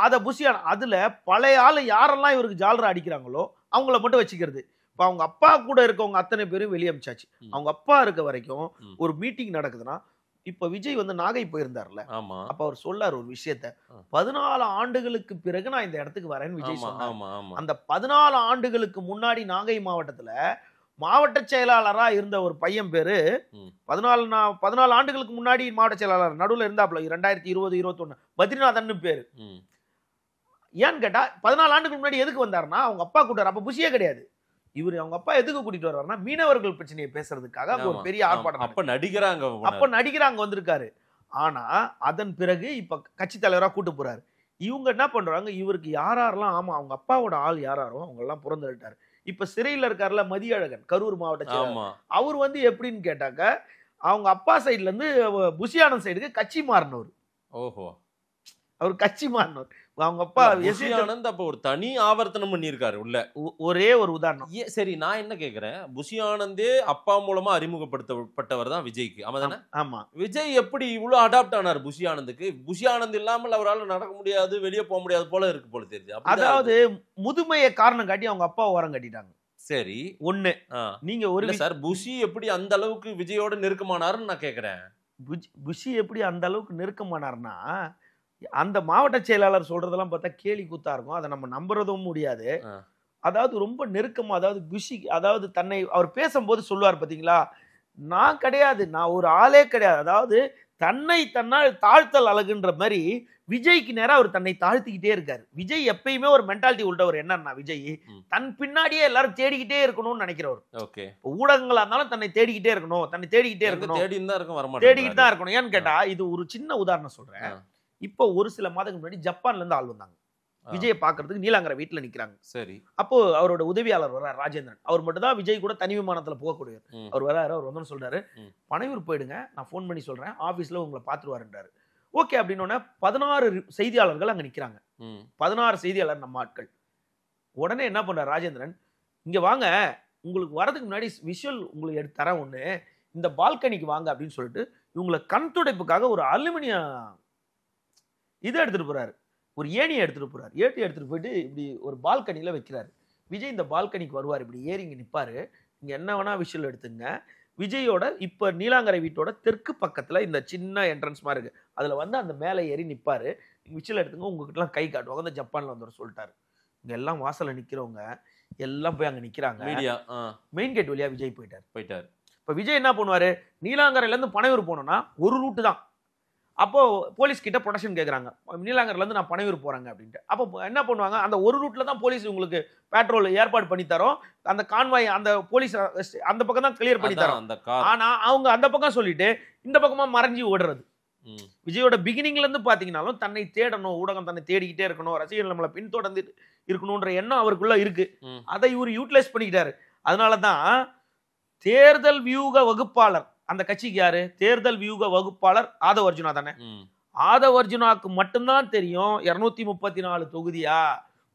அதுல பழைய ஆளு யாரெல்லாம் இவருக்கு ஜாலரா அடிக்கிறாங்களோ அவங்கள மட்டும் வச்சுக்கிறது. இப்ப அவங்க அப்பா கூட இருக்கவங்க அத்தனை பேரும் வெளியே அமிச்சாச்சு. அவங்க அப்பா இருக்க வரைக்கும் ஒரு மீட்டிங் நடக்குதுன்னா, இப்ப விஜய் வந்து நாகை போயிருந்தாருல, அப்ப அவர் சொல்லாரு ஒரு விஷயத்த, 14 ஆண்டுகளுக்கு பிறகு நான் இந்த இடத்துக்கு வரேன்னு விஜய் சொன்னார். அந்த 14 ஆண்டுகளுக்கு முன்னாடி நாகை மாவட்டத்துல மாவட்ட செயலாளரா இருந்த ஒரு பையன் பேரு 14 ஆண்டுகளுக்கு முன்னாடி மாவட்ட செயலாளர் நடுவில் இருந்தாப்ல 2020-21 பத்ரிநாதன் பேரு. ஏன்னு கேட்டா 14 ஆண்டுகளுக்கு முன்னாடி எதுக்கு வந்தாருன்னா அவங்க அப்பா கூட்டாரு. அப்ப புஷியே கிடையாது. இவரு அவங்க அப்பா எதுக்கு கூட்டிட்டு வர்றாருன்னா மீனவர்கள் பிரச்சனையை பேசுறதுக்காக ஒரு பெரிய ஆர்ப்பாட்டம். அப்ப நடிகராங்க வந்திருக்காரு. ஆனா அதன் பிறகு இப்ப கட்சி தலைவரா கூட்டு போறாரு. இவங்க என்ன பண்றாங்க, இவருக்கு யாரெல்லாம் ஆமா அவங்க அப்பாவோட ஆள் யாராரோ அவங்க எல்லாம் புறந்தள்ளிட்டாரு. இப்ப சிறையில் இருக்காருல மதியழகன், கரூர் மாவட்ட செயலாளர். அவர் வந்து எப்படின்னு கேட்டாக்க அவங்க அப்பா சைட்ல இருந்து புஷி ஆனந்த் சைடுக்கு கட்சி மாறினவர். ஓஹோ, அவர் கட்சி மாறினவர். அவங்க அப்பா புஷி ஆனந்த் அப்ப ஒரு தனி ஆவர்த்தனம் பண்ணியிருக்காரு உள்ள. ஒரே ஒரு உதாரணம். சரி, நான் என்ன கேக்குறேன், புஷி ஆனந்தே அப்பா மூலமா அறிமுகப்படுத்தப்பட்டவர் தான் விஜய்க்கு, ஆமாதானே? ஆமா. விஜய் எப்படி இவ்வளவு அடாப்ட் ஆனார் புஷி ஆனந்துக்கு? புஷி ஆனந்த் இல்லாமல் அவரால் நடக்க முடியாது, வெளியே போக முடியாது போல இருக்கு போல தெரியுது. அதாவது முதுமையை காரணம் காட்டி அவங்க அப்பா ஓரம் கட்டிட்டாங்க. சரி, ஒண்ணு. நீங்க ஒரு சார் புஷி எப்படி அந்த அளவுக்கு விஜயோட நெருக்கமானாருன்னு நான் கேக்குறேன். புஷி எப்படி அந்த அளவுக்கு நெருக்கமானார்னா, அந்த மாவட்ட செயலாளர் சொல்றதெல்லாம் பார்த்தா கேலி கூத்தா இருக்கும். அதை நம்ம நம்புறதும் முடியாது. அதாவது ரொம்ப நெருக்கமா, அதாவது புஷி, அதாவது தன்னை அவர் பேசும்போது சொல்லுவார் பாத்தீங்களா, நான் கிடையாது, நான் ஒரு ஆளே கிடையாது. அதாவது தன்னை தன்னால் தாழ்த்தல் அழகுன்ற மாதிரி விஜய்க்கு நேரம் அவர் தன்னை தாழ்த்திக்கிட்டே இருக்காரு. விஜய் எப்பயுமே ஒரு மென்டாலிட்டி உள்ளவர். என்னன்னா, விஜய் தன் பின்னாடியே எல்லாரும் தேடிக்கிட்டே இருக்கணும்னு நினைக்கிறவர். ஊடகங்களா இருந்தாலும் தன்னை தேடிக்கிட்டே இருக்கணும், தன்னை தேடிக்கிட்டே இருக்கணும், தேடிக்கிட்டு தான் இருக்கணும். ஏன்னு கேட்டா, இது ஒரு சின்ன உதாரணம் சொல்றேன். இப்போ ஒரு சில மாதங்களுக்கு முன்னாடி ஜப்பான்ல இருந்து ஆள் வந்தாங்க விஜயை பாக்குறதுக்கு. நீலாங்கரை வீட்டுல நிக்கிறாங்க. சரி, அப்போ அவரோட உதவியாளர் வர்றார் ராஜேந்திரன். அவர் மட்டும் தான் விஜய் கூட தனி விமானத்துல போகக்கூடியவர். அவர் வர்றாரு. அவர் வந்து சொல்றாரு, பனையூர் போயிடுங்க, நான் போன் பண்ணி சொல்றேன், ஆபீஸ்ல உங்களை பாத்துருவாருன்றாரு. ஓகே அப்படின்னு 16 செய்தியாளர்கள் அங்க நிக்கிறாங்க. 16 செய்தியாளர் நம்ம ஆட்கள். உடனே என்ன பண்றாரு ராஜேந்திரன், இங்க வாங்க, உங்களுக்கு வரதுக்கு முன்னாடி விஷுவல் உங்களுக்கு எடுத்து தரேன் ஒண்ணு, இந்த பால்கனிக்கு வாங்க அப்படின்னு சொல்லிட்டு இவங்களை கண் துடைப்புக்காக ஒரு அலுமினியம் இதை எடுத்துட்டு போறாரு, ஒரு ஏணியை எடுத்துட்டு போறாரு. எடுத்துட்டு போயிட்டு இப்படி ஒரு பால்கனியில வைக்கிறாரு. விஜய் இந்த பால்கனிக்கு வருவார், இப்படி ஏறி இங்க நிப்பாரு, இங்க என்ன வேணா விஷுவல் எடுத்துங்க. விஜயோட இப்ப நீலாங்கரை வீட்டோட தெற்கு பக்கத்துல இந்த சின்ன என்ட்ரன்ஸ் மாதிரி இருக்கு, அதுல வந்து அந்த மேலே ஏறி நிப்பாரு, விஷுவல் எடுத்துங்க, உங்ககிட்ட எல்லாம் கை காட்டுவாங்க. அந்த ஜப்பான்ல வந்து சொல்லிட்டாரு. இங்க எல்லாம் வாசல்ல நிக்கிறவங்க எல்லாம் போய் அங்க நிக்கிறாங்க. மெயின் கேட் வழியா விஜய் போயிட்டாரு. இப்ப விஜய் என்ன பண்ணுவாரு, நீலாங்கரையில இருந்து பனையூர் போனோம்னா ஒரு ரூட்டு தான். அப்போ போலீஸ் கிட்ட ப்ரொடெக்ஷன் கேட்குறாங்க, நீலாங்கரில இருந்து நான் பனையூர் போறேங்க அப்படின்ட்டு. அப்போ என்ன பண்ணுவாங்க, அந்த ஒரு ரூட்ல தான் போலீஸ் உங்களுக்கு பெட்ரோல் ஏற்பாடு பண்ணி தரோம், அந்த கான்வாய் அந்த போலீஸ் அந்த பக்கம் தான் கிளியர் பண்ணி தரோம். ஆனா அவங்க அந்த பக்கம் சொல்லிட்டு இந்த பக்கமா மறைஞ்சி ஓடுறது. விஜயோட பிகினிங்ல இருந்து பாத்தீங்கன்னாலும் தன்னை தேடணும், ஊடகம் தன்னை தேடிக்கிட்டே இருக்கணும், ரசிகர்கள் நம்மளை பின்தொடர்ந்து இருக்கணும்ன்ற எண்ணம் அவருக்குள்ள இருக்கு. அதை இவர் யூட்டிலைஸ் பண்ணிக்கிட்டாரு. அதனாலதான் தேர்தல் வியூக வகுப்பாளர் அந்த கட்சிக்கு யாரு, தேர்தல் வியூக வகுப்பாளர் ஆதவ் அர்ஜுனா தானே. ஆதவ் அர்ஜுனாக்கு மட்டும்தான் தெரியும் 234 தொகுதியா,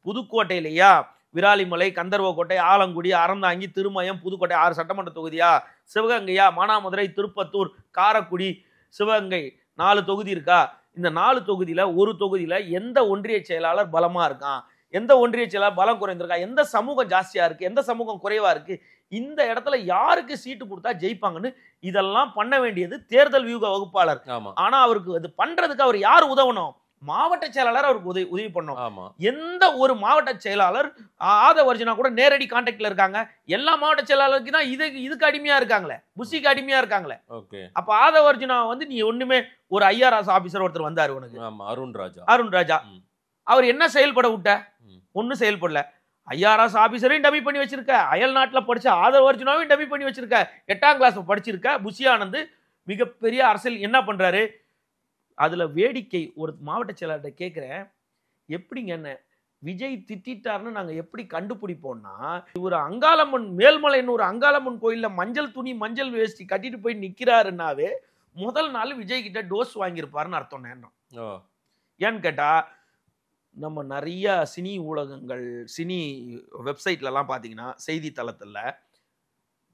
புதுக்கோட்டையிலையா, விராலிமலை, கந்தர்வக்கோட்டை, ஆலங்குடி, அறந்தாங்கி, திருமயம், புதுக்கோட்டை 6 சட்டமன்ற தொகுதியா, சிவகங்கையா, மானாமதுரை, திருப்பத்தூர், காரைக்குடி, சிவகங்கை 4 தொகுதி இருக்கா. இந்த 4 தொகுதியில ஒரு தொகுதியில எந்த ஒன்றிய செயலாளர் பலமா இருக்கான், எந்த ஒன்றிய செயலாளர் பலம் குறைந்திருக்கா, எந்த சமூகம் ஜாஸ்தியா இருக்கு, எந்த சமூகம் குறைவா இருக்கு, இந்த இடத்துல யாருக்கு சீட்டு கொடுத்தா ஜெயிப்பாங்கன்னு இதெல்லாம் பண்ண வேண்டியது தேர்தல் வியூக வகுப்பாளர். ஆனா அவருக்கு அது பண்றதுக்கு அவர் யார் உதவணும், மாவட்ட செயலாளர் அவருக்கு உதவி பண்ணணும். எந்த ஒரு மாவட்ட செயலாளர் ஆதவ் அர்ஜுனா கூட நேரடி கான்டாக்ட்ல இருக்காங்க. எல்லா மாவட்ட செயலாளருக்கு தான் இதுக்கு அடிமையா இருக்காங்களே, புஷிக்கு அடிமையா இருக்காங்களே. அப்ப ஆதவ் அர்ஜுனா வந்து நீ ஒண்ணுமே, ஒரு ஐஆர்எஸ் ஆபீசர் ஒருத்தர் வந்தாரு உனக்கு, அருண் ராஜா, அவர் என்ன செயல்பட விட்ட, ஒன்னும் செயல்படல. ஐஆர்எஸ் ஆபீசரையும் டம்மி பண்ணி வச்சிருக்க, அயல் நாட்டில் படிச்ச ஆதவ் அர்ஜுனாவையும் டம்மி பண்ணி வச்சிருக்க, 8ஆம் கிளாஸ் படிச்சிருக்க புஷி ஆனந்த் மிகப்பெரிய அரசியல் என்ன பண்றாரு. அதுல வேடிக்கை, ஒரு மாவட்ட செயலாளர்கிட்ட கேட்கிறேன், எப்படிங்க என்ன விஜய் திட்டாருன்னு நாங்க எப்படி கண்டுபிடிப்போம்னா, ஒரு அங்காளம்மன் மேல்மலைன்னு ஒரு அங்காளம்மன் கோயில்ல மஞ்சள் துணி மஞ்சள் வேஷ்டி கட்டிட்டு போய் நிக்கிறாருன்னாவே முதல் நாள் விஜய் கிட்ட டோஸ் வாங்கியிருப்பாருன்னு அர்த்தம். நேரம் ஏன்னு கேட்டா, நம்ம நிறைய சினி ஊடகங்கள், சினி வெப்சைட்லலாம் பார்த்தீங்கன்னா செய்தித்தளத்தில்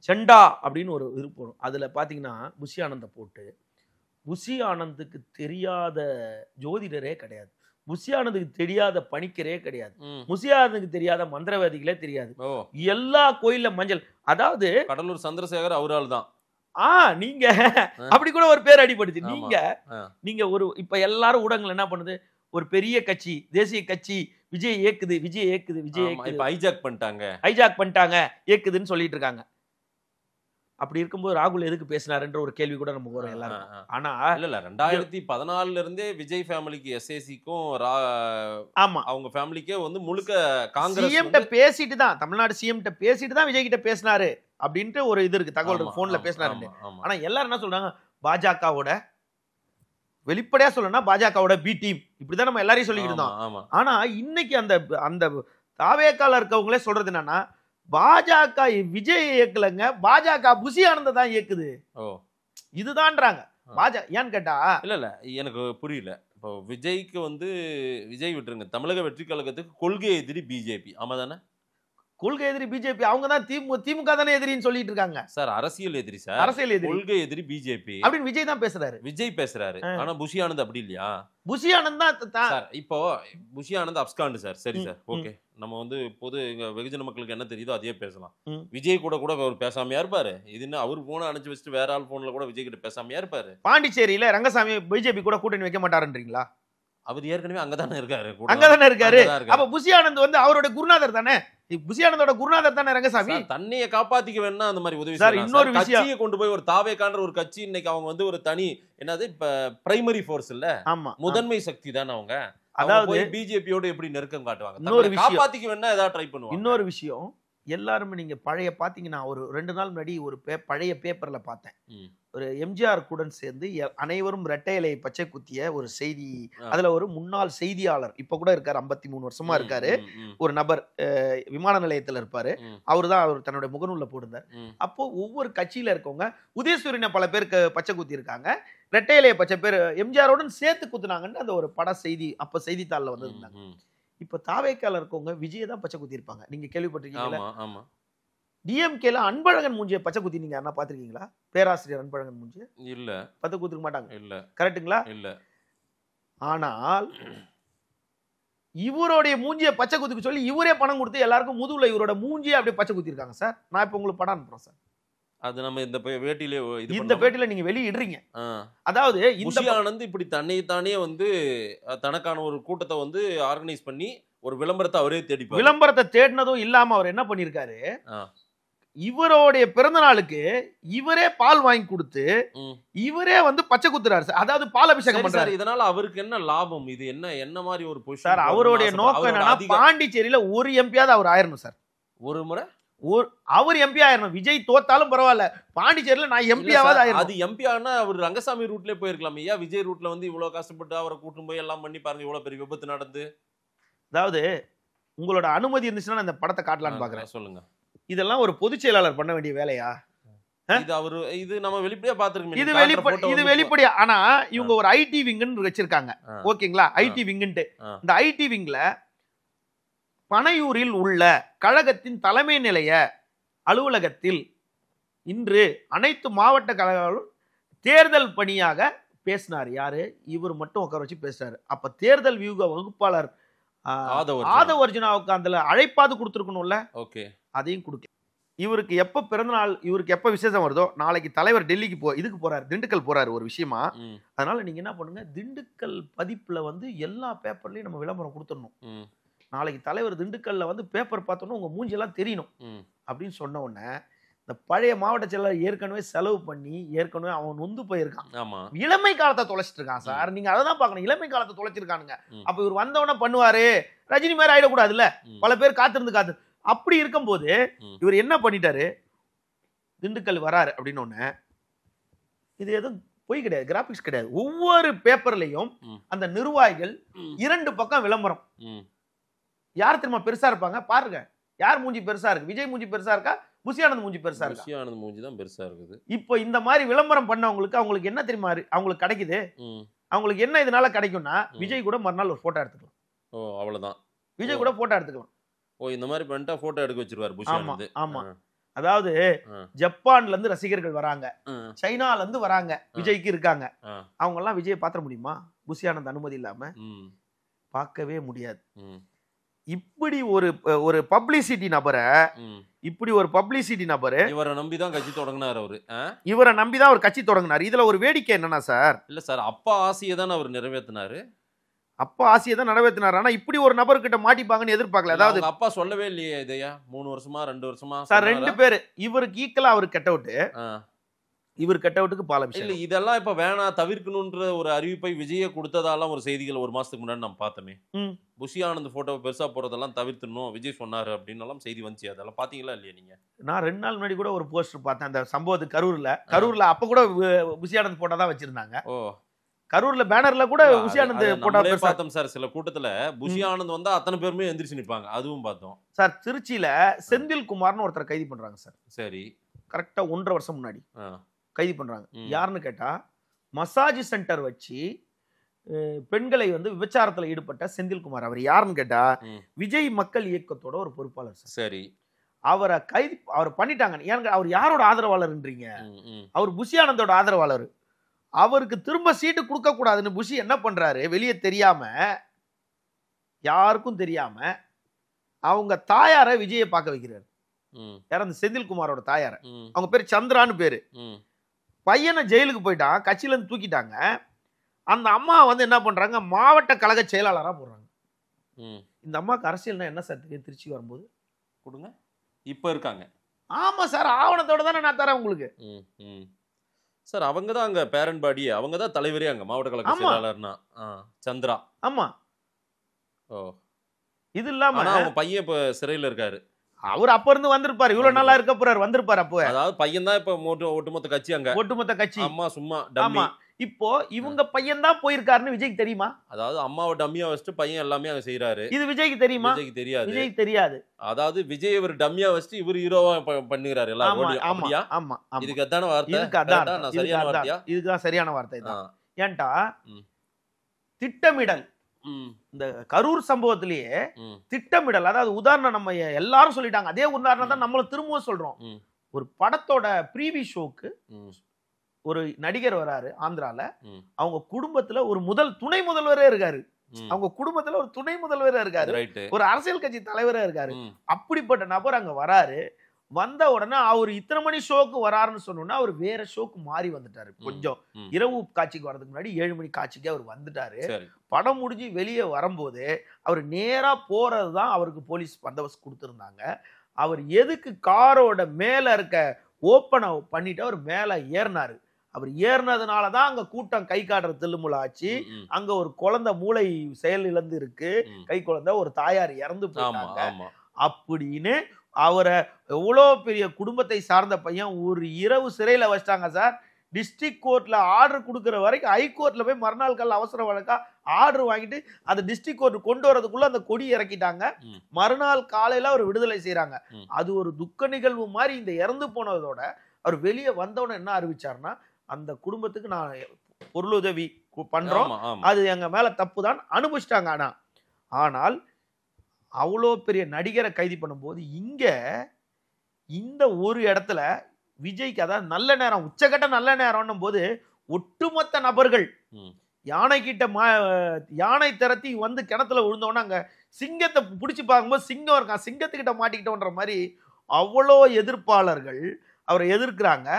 ஜெண்டா அப்படின்னு ஒரு இருப்போம். அதில் பார்த்தீங்கன்னா புஷி ஆனந்தை போட்டு, புஷி ஆனந்துக்கு தெரியாத ஜோதிடரே கிடையாது, புஷி ஆனந்துக்கு தெரியாத பணிக்கரே கிடையாது, புஷி ஆனந்துக்கு தெரியாத மந்திரவாதிகளே தெரியாது. எல்லா கோயில்ல மஞ்சள், அதாவது கடலூர் சந்திரசேகர் அவரால் தான். நீங்க அப்படி கூட ஒரு பேர் அடிபடுச்சு. நீங்க ஒரு இப்ப எல்லாரும் ஊடகங்கள் என்ன பண்ணுது, ஒரு பெரிய கட்சி, தேசிய கட்சி, விஜய் ஏக்குது, விஜய் ஏக்குது, விஜய் ஏக்குது, ஹைஜாக் பண்ணிட்டாங்க, ஏக்குதுன்னு சொல்லிட்டு இருக்காங்க. அப்படி இருக்கும்போது ராகுல் எதுக்கு பேசினாருன்ற ஒரு கேள்வி கூட நமக்கு வரும் எல்லாரும். ஆனா இல்ல 2014ல இருந்தே விஜய் ஃபேமிலிக்கு, எஸ்ஏசிக்கும், ஆமா அவங்க ஃபேமிலிக்கே வந்து முழுக்க காங்கிரஸ் சிஎம் கிட்ட பேசிட்டு தான், தமிழ்நாடு சிஎம் கிட்ட பேசிட்டு தான் விஜய் கிட்ட பேசினாரு அப்படின்ட்டு ஒரு இது இருக்கு, தகவல் இருக்கு, போன்ல பேசினாரு. ஆனா எல்லாரும் என்ன சொல்றாங்க, பாஜகவோட வெளிப்படையா சொல்லணும்னா பாஜகவோட பி டீம், இப்படிதான் நம்ம எல்லாரையும் சொல்லிக்கிட்டு இருந்தோம். ஆனா இன்னைக்கு அந்த தாவேக்கால இருக்கவங்களே சொல்றது என்னன்னா, பாஜக விஜய் இயக்கலங்க, பாஜக புஷி ஆனந்த தான் இயக்குது, இதுதான்றாங்க. ஏன்னு கேட்டா, இல்ல எனக்கு புரியல. இப்ப இப்போ விஜய்க்கு வந்து விஜய் விட்டுருங்க, தமிழக வெற்றி கழகத்துக்கு கொள்கை எதிரி பிஜேபி, ஆமா தானே? கொள்கை எதிரி பிஜேபி, அவங்க தான் திமுக தானே எதிரின்னு சொல்லிட்டு இருக்காங்க. சார் அரசியல் எதிரி சார், அரசியல் எதிரி, கொள்கை எதிரி பிஜேபி அப்படின்னு விஜய் தான் பேசுறாரு. விஜய் பேசுறாரு. ஆனா புஷி ஆனந்த் அப்படி இல்லையா? புஷி ஆனந்த் தான் சார் இப்போ புஷி ஆனந்த் அப்ஸ்காண்ட் சார். சரி சார், ஓகே, நம்ம வந்து பொது வெகுஜன மக்களுக்கு என்ன தெரியுதோ அதையே பேசலாம். விஜய் கூட அவர் பேசாமையா இருப்பாரு? இது என்ன அவர் போனை அனுப்பிச்சு வச்சுட்டு வேற ஆள் போன்ல கூட விஜய் கிட்ட பேசாமையா இருப்பாரு? பாண்டிச்சேரியில ரங்கசாமி பிஜேபி கூட கூட்டணி வைக்க மாட்டாருன்றீங்களா? அவர் ஏற்கனவே அங்கதானே இருக்காரு. அப்ப புஷி ஆனந்த் வந்து அவரோட குருநாதர் தானே. புஷி ஆனந்தோட குருநாதர் தானே ரங்கசாமி. தன்னைய காப்பாத்திக்க வேணா அந்த மாதிரி உதவி சார். இன்னொரு விஷயம், கட்சியை கொண்டு போய் ஒரு தாவேக்கான்ற ஒரு கட்சி இன்னைக்கு அவங்க வந்து ஒரு தனி என்னது பிரைமரி ஃபோர்ஸ் இல்ல, ஆமா, முதன்மை சக்தி தானே அவங்க. அதாவது பிஜேபியோட எப்படி நெருக்கம் காட்டுவாங்க? இன்னொரு விஷயம், காப்பாத்திக்க வேணா ஏதாவது ட்ரை பண்ணுவாங்க. இன்னொரு விஷயம், எல்லாருமே நீங்க பழைய பாத்தீங்கன்னா ஒரு 2 நாள் முன்னாடி ஒரு பழைய பேப்பர்ல பார்த்தேன். ஒரு எம்ஜிஆர் கூட சேர்ந்து அனைவரும் இரட்டை இலை பச்சை குத்திய ஒரு செய்தி. அதுல ஒரு முன்னாள் செய்தியாளர் இப்ப கூட இருக்காரு, 53 வருஷமா இருக்காரு, ஒரு நபர் விமான நிலையத்துல இருப்பாரு. அவர் தன்னுடைய முகநூல்ல போட்டிருந்தார். அப்போ ஒவ்வொரு கட்சியில இருக்கவங்க உதயசூரியனை பல பேருக்கு பச்சை குத்தி இருக்காங்க, இரட்டை இலையை பச்சை பேர் எம்ஜிஆரோட சேர்த்து குத்துனாங்கன்னு அந்த ஒரு பட செய்தி அப்ப செய்தித்தாள்ல வந்து இருந்தாங்க. இப்ப தாவேக்கால இருக்கவங்க விஜயை தான் பச்சை குத்தி இருப்பாங்க. நீங்க கேள்விப்பட்டிருக்கீங்களா? டிஎம்கேல அன்பழகன் மூஞ்சியை பச்சை குத்தி நீங்க யாரா பாத்திருக்கீங்களா? பேராசிரியர் அன்பழகன் மூஞ்சி இல்ல, பச்சை குத்திருக்க மாட்டாங்க. இல்ல, கரெக்ட்டுங்களா? இல்ல. ஆனால் இவருடைய மூஞ்சியை பச்சை குத்திக்க சொல்லி இவரே பணம் கொடுத்து எல்லாருக்கும் முதுகுல இவரோட மூஞ்சியை அப்படியே பச்சை குத்தி இருக்காங்க சார். நான் இப்ப உங்களுக்கு படம் அனுப்புறேன் சார். அது நம்ம இந்த பேட்டில நீங்க வெளியிடுறீங்க. அதாவது இந்த ஆனந்த் இப்படி தன்னைத்தானே வந்து தனக்கான ஒரு கூட்டத்தை வந்து ஆர்கனைஸ் பண்ணி ஒரு விளம்பரத்தை அவரே தேடி, விளம்பரத்தை தேடினதும் இல்லாம அவர் என்ன பண்ணிருக்காரு, இவருடைய பிறந்த நாளுக்கு இவரே பால் வாங்கி கொடுத்து இவரே வந்து பச்சை குத்துறாரு. அதாவது பால் அபிஷேகம் பண்றாரு. இதனால அவருக்கு என்ன லாபம்? இது என்ன மாதிரி ஒரு பொசிஷன் சார்? அவருடைய நோக்கம் என்னன்னா பாண்டிச்சேரியில ஒரு எம்பியாவது அவர் ஆயிரணும் சார். ஒரு முறை அவர் எம்பி ஆயிரணும். விஜய் தோத்தாலும் பரவாயில்ல, பாண்டிச்சேரியில நான் எம்பியாவது ஆயிரணும். அது எம்பி ஆனா அவர் ரங்கசாமி ரூட்லயே போயிருக்கலாம். ஐயா விஜய் ரூட்ல வந்து இவ்வளவு கஷ்டப்பட்டு அவரை கூட்டும் போய் எல்லாம் பண்ணி பாருங்க, இவ்வளவு பெரிய விபத்து நடந்து. அதாவது உங்களோட அனுமதி இருந்துச்சுன்னா இந்த படத்தை காட்டலான்னு பாக்குறேன். சொல்லுங்க. இதெல்லாம் ஒரு பொதுச் செயலாளர் பண்ண வேண்டிய வேலையா? இது நம்ம வெளிப்படையா பாத்துருக்கோம். இது வெளிப்படையா. ஆனா இவங்க ஒரு ஐடி விங்னு வச்சிருக்காங்க, ஓகேங்களா? ஐடி விங்ன்ட்டு இந்த ஐடி விங்ல பனையூரில் உள்ள கழகத்தின் தலைமை நிலைய அலுவலகத்தில் இன்று அனைத்து மாவட்ட கழகங்களும் தேர்தல் பணியாக பேசினார். யாரு? இவர் மட்டும் உட்கார வச்சு பேசுறாரு. அப்ப தேர்தல் வியூக வகுப்பாளர் ஆதவ அர்ஜுனாவுக்கு அந்த அழைப்பாது கொடுத்துருக்கணும்ல. ஓகே, அதையும் கொடுக்க. இவருக்கு எப்ப பிறந்த நாள், இவருக்கு எப்ப விசேஷம் வருதோ, நாளைக்கு தலைவர் டெல்லிக்கு இதுக்கு போறாரு, திண்டுக்கல் போறாரு ஒரு விஷயமா. அதனால நீங்க என்ன பண்ணுங்க, திண்டுக்கல் பதிப்புல வந்து எல்லா பேப்பர்லயும் நம்ம விளம்பரம் கொடுத்துடணும். நாளைக்கு தலைவர் திண்டுக்கல்ல வந்து பேப்பர் பார்த்தோன்னா உங்க மூஞ்சி எல்லாம் தெரியணும் அப்படின்னு சொன்ன உடனே இந்த பழைய மாவட்ட செயலர் ஏற்கனவே செலவு பண்ணி ஏற்கனவே அவன் நொந்து போயிருக்கான். இளமை காலத்தை தொலைச்சிட்டு இருக்கான் சார். நீங்க அதை தான் பார்க்கணும். இளமை காலத்தை தொலைச்சிருக்கானுங்க. அப்ப இவர் வந்தவொடனே பண்ணுவாரு, ரஜினி மாதிரி ஆயிடக்கூடாதுல்ல, பல பேர் காத்திருந்து அப்படி இருக்கும் போது இவர் என்ன பண்ணிட்டாரு, திண்டுக்கல் வராரு அப்படின்னு ஒண்ணு. இது எதுவும் பொய் கிடையாது, கிராபிக்ஸ் கிடையாது. ஒவ்வொரு பேப்பர்லயும் அந்த நிர்வாகிகள் 2 பக்கம் விளம்பரம். யார் திரும்ப பெருசா இருப்பாங்க பாருங்க. யார் மூஞ்சி பெருசா இருக்கு? விஜய் மூஞ்சி பெருசா இருக்கா? புஷி ஆனந்த் மூஞ்சி பெருசா இருக்கா? புஷி ஆனந்த் மூஞ்சி தான் பெருசா இருக்குது. இப்போ இந்த மாதிரி விளம்பரம் பண்ணவங்களுக்கு அவங்களுக்கு என்ன தெரியுமா அவங்களுக்கு கிடைக்குது? அவங்களுக்கு என்ன இதனால கிடைக்கும்னா, விஜய் கூட மறுநாள் ஒரு போட்டோ எடுத்துக்கலாம். ஓ அவ்வளவுதான். விஜய் கூட போட்டோ எடுத்துக்கலாம். ஓ இந்த மாதிரி பண்ணிட்டா போட்டோ எடுக்க வச்சிருவாரு புஷி ஆனந்த். ஆமா, அதாவது ஜப்பான்ல இருந்து ரசிகர்கள் வராங்க, சைனால இருந்து வராங்க, விஜய்க்கு இருக்காங்க. அவங்க எல்லாம் விஜயை பாத்திர முடியுமா? புஷி ஆனந்த் அனுமதி இல்லாம பார்க்கவே முடியாது. இப்படி ஒரு பப்ளிசிட்டி நபரை, இப்படி ஒரு பப்ளிசிட்டி நபரு இவரை நம்பிதான் கட்சி தொடங்கினார். அவரு இவரை நம்பிதான் ஒரு கட்சி தொடங்கினார். இதுல ஒரு வேடிக்கை என்னன்னா சார், இல்ல சார், அப்பா ஆசையை தான் அவர் நிறைவேற்றினாரு. அப்பா ஆசையை தான் நிறைவேற்றினார். ஆனா இப்படி ஒரு நபர்கிட்ட மாட்டிப்பாங்கன்னு எதிர்பார்க்கல. அதாவது அப்பா சொல்லவே இல்லையே இதையா, 3 வருஷமா 2 வருஷமா சார் 2 பேரு இவருக்கு ஈக்குவலா அவர் கட் அவுட், இவர் கட் அவுட்டுக்கு பாலபிஷேகம். இல்ல இதெல்லாம் இப்ப வேணாம் தவிர்க்கணும்ன்ற ஒரு அறிவிப்பை விஜயை கொடுத்ததாலாம் ஒரு செய்திகள் 1 மாசத்துக்கு முன்னாடி நம்ம பார்த்தோமே. புஷி ஆனந்த் போட்டோ பெருசா போறதெல்லாம் தவிர்த்துணும் விஜய் சொன்னாரு அப்படின்னு செய்தி வந்துச்சு. அதெல்லாம் பாத்தீங்களா இல்லையா நீங்க? நான் 2 நாள் முன்னாடி கூட ஒரு போஸ்டர் பார்த்தேன். அந்த சம்பவத்து கரூர்ல அப்ப கூட புஷி ஆனந்த் போட்டோ தான் வச்சிருந்தாங்க. ஓ கரூர்ல பேனர்ல கூட புஷி ஆனந்த் போட்டோ பார்த்தோம் சார். சில கூட்டத்துல புஷி ஆனந்த் வந்தா அத்தனை பேருமே எந்திரிச்சு நிப்பாங்க, அதுவும் பார்த்தோம் சார். திருச்சியில செந்தில் குமார்னு ஒருத்தர் கைது பண்றாங்க சார். சரி, கரெக்டா 1.5 வருஷம் முன்னாடி கைது பண்றாங்க. யாருன்னு கேட்டா, மசாஜ் சென்டர் வச்சு பெண்களை வந்து விபச்சாரத்துல ஈடுபட்ட செந்தில்குமார். அவர் யாருன்னு கேட்டா ம். விஜய் மக்கள் இயக்கத்தோட ஒரு பொறுப்பாளர் சார். சரி. அவர் பண்ணிட்டாங்க. ஏங்க அவர் யாரோட ஆதரவாளர்ன்றீங்க? ம், ம். அவர் புஷி ஆனந்தோட ஆதரவாளர். அவருக்கு திரும்ப சீட்டு கொடுக்க கூடாதுன்னு புஷி என்ன பண்றாரு, வெளியே தெரியாம, யாருக்கும் தெரியாம அவங்க தாயார விஜயை பார்க்க வைக்கிறாரு. ம், யார்? அந்த செந்தில்குமாரோட தாயார. ம், அவங்க பேர் சந்திரான்னு பேரு. ம். பையனை ஜெயிலுக்கு போயிட்டான், கட்சியில இருந்து தூக்கிட்டாங்க. அந்த அம்மா வந்து என்ன பண்றாங்க, மாவட்ட கழக செயலாளரா போடுறாங்க. ம். இந்த அம்மாக்கு அரசியல்னா என்ன சார் தெரியும்? திருச்சி வரும்போது கொடுங்க. இப்ப இருக்காங்க. ஆமா சார், ஆவணத்தோட தானே நான் தரேன் உங்களுக்கு. ம், ம். சார் அவங்க தான் அங்க பேரண்ட் பாடியே, அவங்க தான் தலைவரே அங்க மாவட்ட கழக ஆமா. செயலாளர்னா. சந்திரா. ஆமா. ஓ. இது இல்லாம ஆனா அவங்க பையன் இப்ப சிறையில இருக்காரு. அவர் அப்ப இருந்து வந்திருப்பாரு, இவ்வளவு நாளா இருக்க போறாரு, வந்திருப்பாரு. அப்போ அதாவது பையன் தான் இப்ப ஒட்டுமொத்த கட்சி அங்க. ஒட்டுமொத்த கட்சி. அம்மா சும்மா ஆமா. டம்மி. இப்போ இவங்க பையன் தான் போயிருக்காருன்னு விஜய்க்கு தெரியுமா? அதாவது அம்மாவை டம்மியா வச்சுட்டு பையன் எல்லாமே அங்க செய்யறாரு. இது விஜய்க்கு தெரியுமா? விஜய்க்கு தெரியாது. விஜய்க்கு தெரியாது. அதாவது விஜய் ஒரு டம்மியா வச்சுட்டு இவர் ஹீரோவா பண்ணுகிறாரு எல்லாரும். ஆமா ஓடி- ஆமா அப்படியா? ஆமா ஆமா. இதுக்கு அதான வார்த்தை? இதுக்கு அதான் கரெக்டா? நான் சரியான வார்த்தையா? இதுதான் சரியான வார்த்தை தான். ஆ. ஏன்டா ம். திட்டமிடல். ம், இந்த கரூர் சம்பவத்திலேயே ம், திட்டமிடல். அதாவது உதாரணம் நம்ம எல்லாரும் சொல்லிட்டாங்க, அதே உதாரணம் தான் நம்மளும் திரும்பவும் சொல்றோம். ம், ஒரு படத்தோட ப்ரீவி ஷோக்கு ம், ஒரு நடிகர் வராரு ஆந்திரால. ம். அவங்க குடும்பத்துல ஒரு துணை முதல்வரே இருக்காரு. ம். அவங்க குடும்பத்துல ஒரு துணை முதல்வரே இருக்காரு. ரைட்டு. ஒரு அரசியல் கட்சி தலைவரே இருக்காரு. ம், அப்படிப்பட்ட நபர் அங்க வராரு. வந்த உடனே அவர் இத்தனை மணி ஷோக்கு வராருன்னு சொன்னோன்னா அவர் வேற ஷோக்கு மாறி வந்துட்டாரு. கொஞ்சம் ம். இரவு காட்சிக்கு வரதுக்கு முன்னாடி 7 மணி காட்சிக்கு அவர் வந்துட்டாரு. சரி. படம் முடிஞ்சு வெளியே வரும்போது அவர் நேரா போறது தான் அவருக்கு போலீஸ் பந்தோபஸ்து கொடுத்துருந்தாங்க. அவர் எதுக்கு காரோட மேல இருக்க ஓப்பனை பண்ணிட்டு அவர் மேல ஏறினாரு. அவர் ஏறினதுனால தான் அங்க கூட்டம் கை காட்டுற தில்லுமுள்ள ஆச்சு. ம், ம். அங்க ஒரு குழந்தை மூளை செயல் இழந்து இருக்கு, ம். கை குழந்தை, ஒரு தாயார் இறந்து ஆமா போயிட்டாங்க ஆமா. அப்படின்னு அவரை எவ்வளோ பெரிய குடும்பத்தை சார்ந்த பையன் ஒரு இரவு சிறையில வச்சிட்டாங்க சார். டிஸ்ட்ரிக்ட் கோர்ட்ல ஆர்டர் கொடுக்குற வரைக்கும் ஹைகோர்ட்ல போய் மறுநாள் கால அவசர வழக்கா ஆர்டர் வாங்கிட்டு அந்த டிஸ்ட்ரிக்ட் கோர்ட் கொண்டு வரதுக்குள்ள அந்த கொடி இறக்கிட்டாங்க. ம். மறுநாள் காலையில அவர் விடுதலை செய்யறாங்க. ம். அது ஒரு துக்க நிகழ்வு மாதிரி. இந்த இறந்து போனதோட அவர் வெளியே வந்தவன என்ன அறிவிச்சாருன்னா, அந்த குடும்பத்துக்கு நான் பொருளுதவி பண்றோம், ஆமா, ஆமா. அது எங்க மேல தப்பு தான் அனுபவிச்சிட்டாங்க. ஆனால் அவ்வளோ பெரிய நடிகரை கைது பண்ணும்போது இங்க இந்த ஒரு இடத்துல விஜய்க்கு அதாவது நல்ல நேரம், உச்சகட்ட நல்ல நேரம்னும் போது ஒட்டுமொத்த நபர்கள் ம். யானை கிட்ட யானை திரத்தி வந்து கிணத்துல விழுந்தோன்னா அங்க சிங்கத்தை பிடிச்சி பார்க்கும்போது சிங்கம் இருக்கான், சிங்கத்துக்கிட்ட மாட்டிக்கிட்டோன்ற மாதிரி அவ்வளோ எதிர்ப்பாளர்கள் அவரை எதிர்க்கிறாங்க.